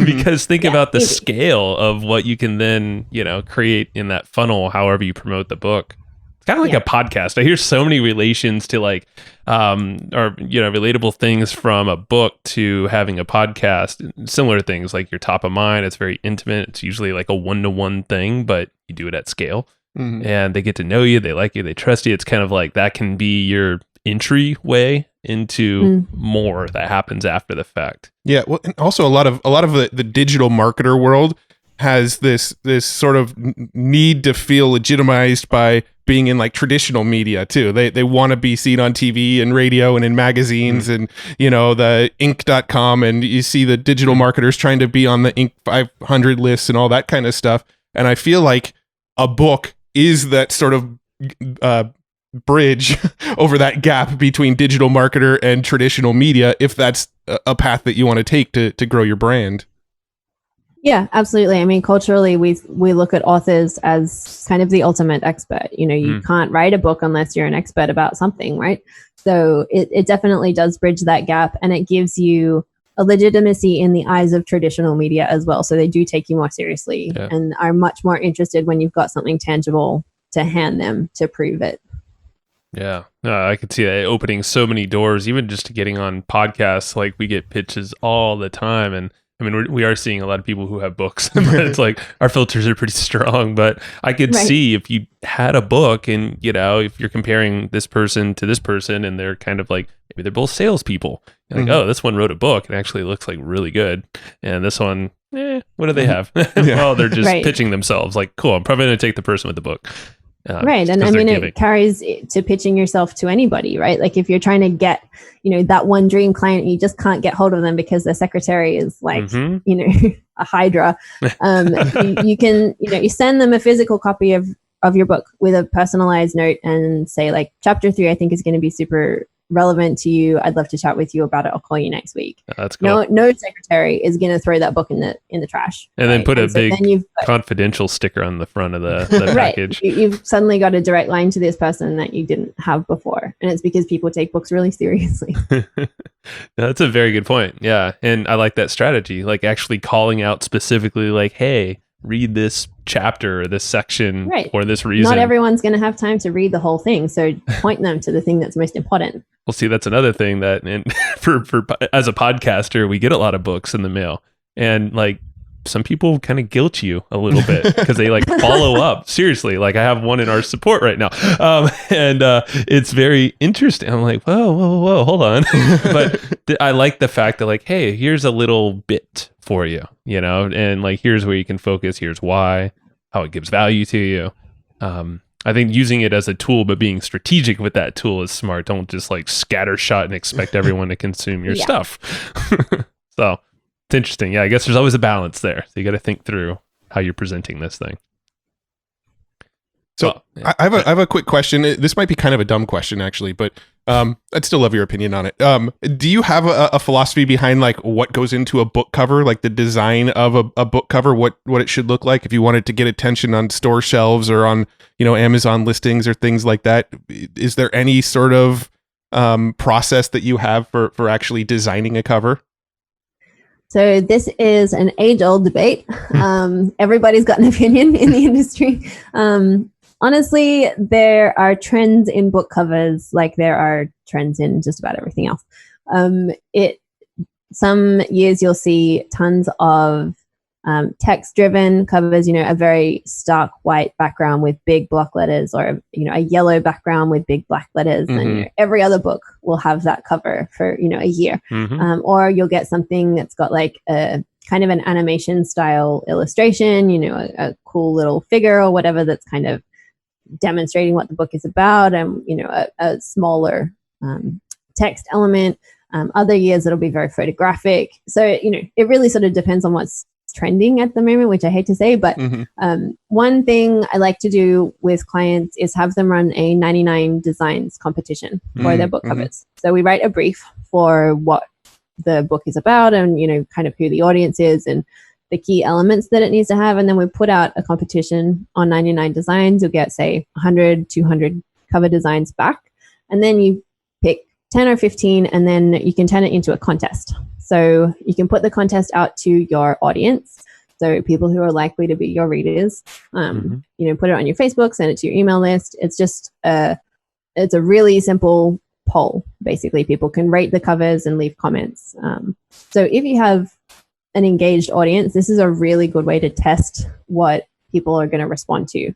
Because think about the scale of what you can then, create in that funnel, however you promote the book. It's kind of like a podcast. I hear so many relations to like, relatable things from a book to having a podcast. Similar things like you're top of mind. It's very intimate. It's usually like a 1-to-1 thing, but you do it at scale. Mm-hmm. And they get to know you, they like you, they trust you. It's kind of like that can be your entry way into more that happens after the fact. Yeah, well, and also a lot of the digital marketer world has this sort of need to feel legitimized by being in like traditional media too. They want to be seen on TV and radio and in magazines and the Inc.com, and you see the digital marketers trying to be on the Inc. 500 lists and all that kind of stuff. And I feel like a book is that sort of bridge over that gap between digital marketer and traditional media, if that's a path that you want to take to grow your brand. Yeah, absolutely. I mean, culturally, we look at authors as kind of the ultimate expert. You can't write a book unless you're an expert about something, right? So it definitely does bridge that gap, and it gives you a legitimacy in the eyes of traditional media as well. So they do take you more seriously and are much more interested when you've got something tangible to hand them to prove it. Yeah, I could see that opening so many doors, even just to getting on podcasts. Like we get pitches all the time, and I mean, we are seeing a lot of people who have books. It's like our filters are pretty strong, but I could see if you had a book and, if you're comparing this person to this person and they're kind of like, maybe they're both salespeople. You're like, oh, this one wrote a book and actually looks like really good. And this one, what do they have? Well, they're just pitching themselves. Like, cool, I'm probably going to take the person with the book. Right. And I mean, it carries to pitching yourself to anybody, right? Like if you're trying to get, that one dream client, you just can't get hold of them because their secretary is like, a hydra. You can, you send them a physical copy of your book with a personalized note and say like, chapter 3, I think is going to be super relevant to you. I'd love to chat with you about it. I'll call you next week. That's cool. No secretary is going to throw that book in the trash. And then put a big confidential sticker on the front of the package. You've suddenly got a direct line to this person that you didn't have before. And it's because people take books really seriously. That's a very good point. Yeah. And I like that strategy, like actually calling out specifically like, hey, read this chapter or this section for this reason. Not everyone's going to have time to read the whole thing. So point them to the thing that's most important. Well, see, that's another thing that for as a podcaster, we get a lot of books in the mail, and like some people kind of guilt you a little bit because they like follow up. Seriously, like I have one in our support right now, and it's very interesting. I'm like, whoa, hold on. But I like the fact that like, hey, here's a little bit for you, and like here's where you can focus. Here's why, how it gives value to you. I think using it as a tool, but being strategic with that tool is smart. Don't just like scattershot and expect everyone to consume your stuff. So it's interesting. Yeah, I guess there's always a balance there. So you got to think through how you're presenting this thing. So I have a quick question. This might be kind of a dumb question actually, but I'd still love your opinion on it. Do you have a philosophy behind like what goes into a book cover, like the design of a book cover, what it should look like if you wanted to get attention on store shelves or on, Amazon listings or things like that? Is there any sort of process that you have for actually designing a cover? So this is an age-old debate. Everybody's got an opinion in the industry. Honestly, there are trends in book covers like there are trends in just about everything else. Some years you'll see tons of text-driven covers, a very stark white background with big block letters, or a yellow background with big black letters. And every other book will have that cover for a year. Or you'll get something that's got like a kind of an animation style illustration, a cool little figure or whatever that's kind of demonstrating what the book is about, and a smaller text element. Other years it'll be very photographic. So it really sort of depends on what's trending at the moment, which I hate to say, but one thing I like to do with clients is have them run a 99 designs competition for their book covers. So we write a brief for what the book is about, and kind of who the audience is and the key elements that it needs to have, and then we put out a competition on 99 designs. You'll get, say, 100, 200 cover designs back, and then you pick 10 or 15, and then you can turn it into a contest. So you can put the contest out to your audience, so people who are likely to be your readers. Put it on your Facebook, send it to your email list. It's just it's a really simple poll. Basically, people can rate the covers and leave comments. So if you have an engaged audience, this is a really good way to test what people are going to respond to.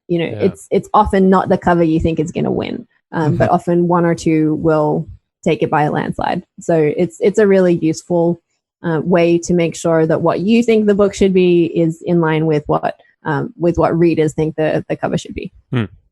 It's often not the cover you think is going to win, but often one or two will take it by a landslide. So it's a really useful way to make sure that what you think the book should be is in line with what readers think the cover should be.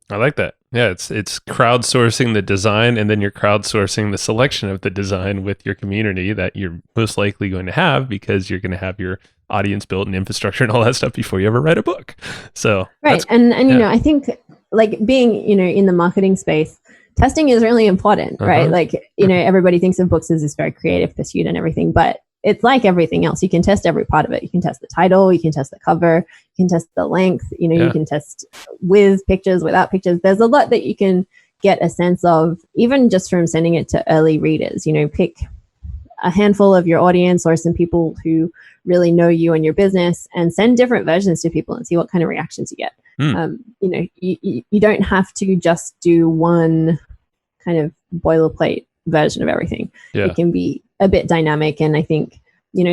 I like that. Yeah, it's crowdsourcing the design, and then you're crowdsourcing the selection of the design with your community that you're most likely going to have, because you're going to have your audience built and infrastructure and all that stuff before you ever write a book. So right, and I think like being in the marketing space, testing is really important, right? Like everybody thinks of books as this very creative pursuit and everything, but it's like everything else. You can test every part of it. You can test the title, you can test the cover, you can test the length, you can test with pictures, without pictures. There's a lot that you can get a sense of, even just from sending it to early readers. Pick a handful of your audience or some people who really know you and your business, and send different versions to people and see what kind of reactions you get. You don't have to just do one kind of boilerplate version of everything. It can be a bit dynamic, and I think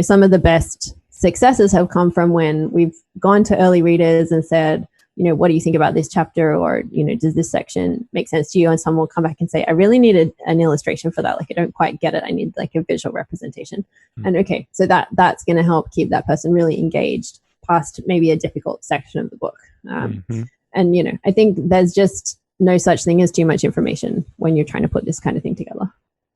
some of the best successes have come from when we've gone to early readers and said, what do you think about this chapter, or does this section make sense to you? And someone will come back and say, I really needed an illustration for that, like I don't quite get it, I need like a visual representation. And okay, so that's going to help keep that person really engaged past maybe a difficult section of the book. And I think there's just no such thing as too much information when you're trying to put this kind of thing together.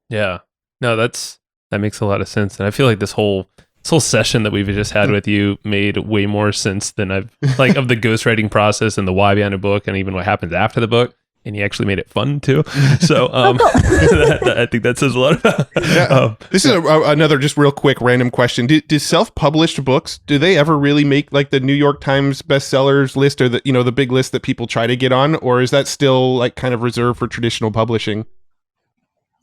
Yeah, no, that makes a lot of sense. And I feel like this whole session that we've just had with you made way more sense than I've like of the ghostwriting process and the why behind a book, and even what happens after the book. And you actually made it fun too. So I think that says a lot about this is another just real quick random question. Do self-published books, do they ever really make like the New York Times bestsellers list, or the big list that people try to get on, or is that still like kind of reserved for traditional publishing?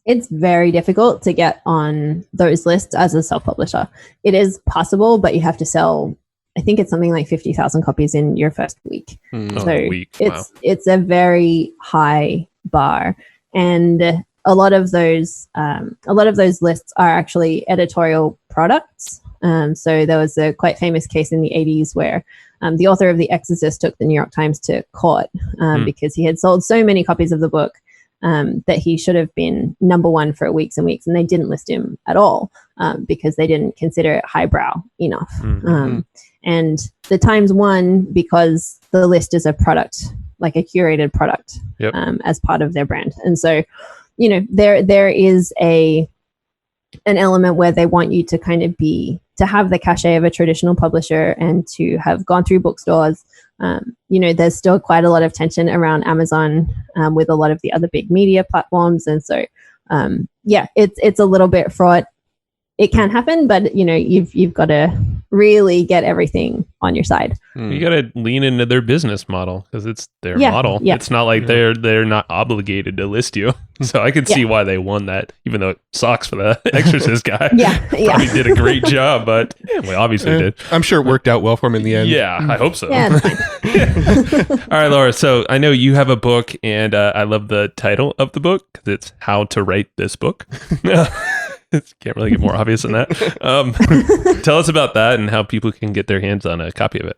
It's very difficult to get on those lists as a self-publisher. It is possible, but you have to sell, I think it's something like 50,000 copies in your first week. It's a very high bar, and a lot of those lists are actually editorial products. So there was a quite famous case in the 80s where the author of The Exorcist took the New York Times to court because he had sold so many copies of the book that he should have been number one for weeks and weeks, and they didn't list him at all because they didn't consider it highbrow enough. And the Times won because the list is a product, like a curated product, as part of their brand. And so, there is an element where they want you to kind of to have the cachet of a traditional publisher and to have gone through bookstores. There's still quite a lot of tension around Amazon with a lot of the other big media platforms. And so, it's a little bit fraught. It can happen, but you've got to really get everything on your side. You got to lean into their business model because it's their model. Yeah. It's not like they're not obligated to list you. So I could see why they won that, even though it sucks for the Exorcist guy. Probably did a great job, but we obviously did. I'm sure it worked out well for him in the end. Yeah, I hope so. Yeah, it's fine. All right, Laura. So I know you have a book, and I love the title of the book because it's How to Write This Book. Can't really get more obvious than that. Tell us about that and how people can get their hands on a copy of it.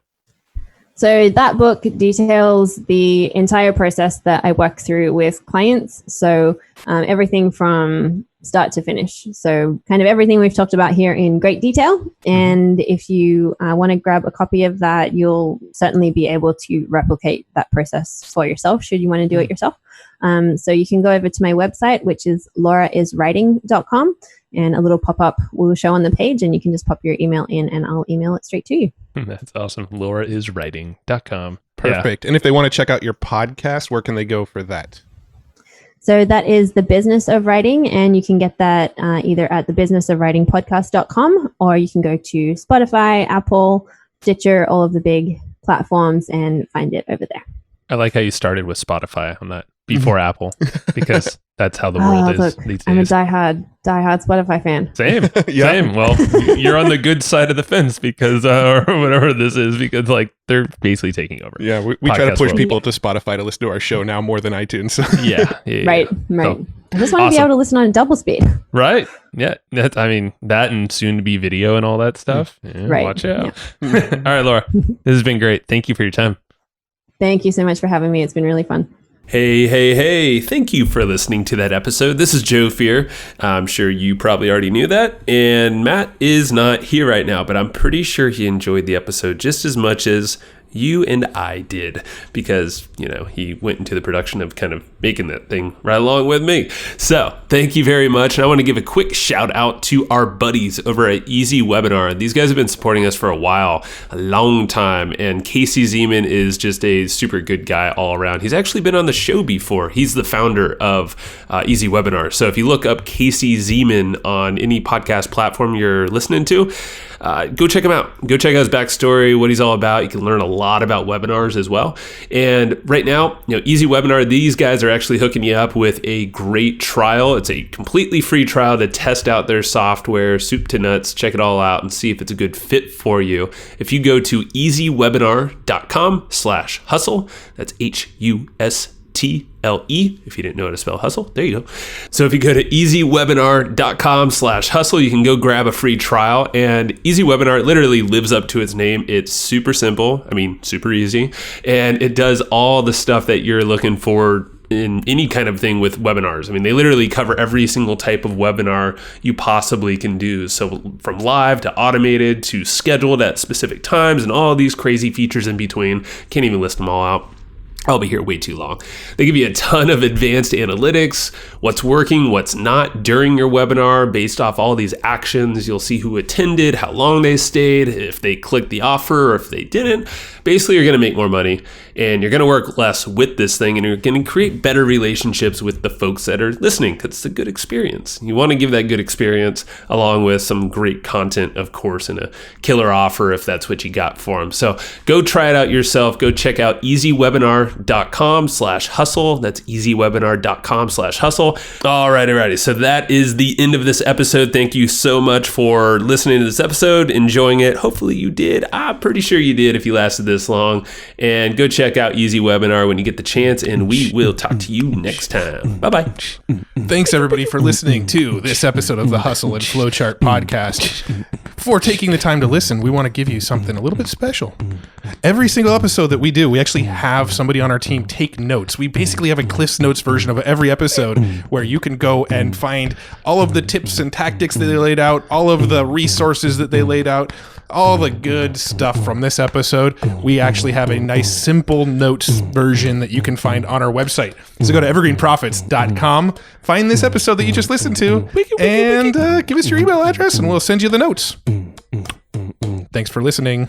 So that book details the entire process that I work through with clients. So everything from start to finish. So kind of everything we've talked about here in great detail. And if you want to grab a copy of that, you'll certainly be able to replicate that process for yourself, should you want to do it yourself. So you can go over to my website, which is lauraiswriting.com, and a little pop-up will show on the page, and you can just pop your email in and I'll email it straight to you. That's awesome. lauraiswriting.com. Perfect. Yeah. And if they want to check out your podcast, where can they go for that? So that is The Business of Writing, and you can get that either at thebusinessofwritingpodcast.com, or you can go to Spotify, Apple, Stitcher, all of the big platforms, and find it over there. I like how you started with Spotify on that before Apple, because that's how the world is these days. I'm a diehard Spotify fan. Same. Well, you're on the good side of the fence because, or whatever this is, because like they're basically taking over. Yeah, we try to push people to Spotify to listen to our show now more than iTunes. Yeah. Right. So, I just want to be able to listen on double speed. Right. Yeah. That and soon to be video and all that stuff. Yeah, right. Watch out. Yeah. All right, Laura, this has been great. Thank you for your time. Thank you so much for having me. It's been really fun. Hey. Thank you for listening to that episode. This is Joe Fier. I'm sure you probably already knew that. And Matt is not here right now, but I'm pretty sure he enjoyed the episode just as much as you and I did, because, he went into the production of kind of making that thing right along with me. So thank you very much. And I want to give a quick shout out to our buddies over at Easy Webinar. These guys have been supporting us for a long time. And Casey Zeman is just a super good guy all around. He's actually been on the show before. He's the founder of Easy Webinar. So if you look up Casey Zeman on any podcast platform you're listening to, go check him out. Go check out his backstory, what he's all about. You can learn a lot about webinars as well. And right now, Easy Webinar, these guys are actually hooking you up with a great trial. It's a completely free trial to test out their software, soup to nuts, check it all out and see if it's a good fit for you. If you go to easywebinar.com/hustle, that's HUSTLE, if you didn't know how to spell hustle, there you go. So if you go to easywebinar.com/hustle, you can go grab a free trial. And Easy Webinar literally lives up to its name. It's super simple. Super easy. And it does all the stuff that you're looking for in any kind of thing with webinars. They literally cover every single type of webinar you possibly can do. So from live to automated to scheduled at specific times and all these crazy features in between. Can't even list them all out. I'll be here way too long. They give you a ton of advanced analytics, what's working, what's not during your webinar based off all these actions. You'll see who attended, how long they stayed, if they clicked the offer or if they didn't. Basically, you're going to make more money and you're going to work less with this thing, and you're going to create better relationships with the folks that are listening because it's a good experience. You want to give that good experience along with some great content, of course, and a killer offer if that's what you got for them. So go try it out yourself. Go check out easywebinar.com/hustle. That's easywebinar.com/hustle. Alrighty. So that is the end of this episode. Thank you so much for listening to this episode, enjoying it. Hopefully you did. I'm pretty sure you did if you lasted this long. And go check out Easy Webinar when you get the chance, and we will talk to you next time. Bye-bye. Thanks, everybody, for listening to this episode of the Hustle and Flowchart podcast. Before taking the time to listen, we want to give you something a little bit special. Every single episode that we do, we actually have somebody on our team take notes. We basically have a Cliff's Notes version of every episode where you can go and find all of the tips and tactics that they laid out, all of the resources that they laid out, all the good stuff from this episode. We actually have a nice simple notes version that you can find on our website. So go to evergreenprofits.com, find this episode that you just listened to, and give us your email address and we'll send you the notes. Thanks for listening.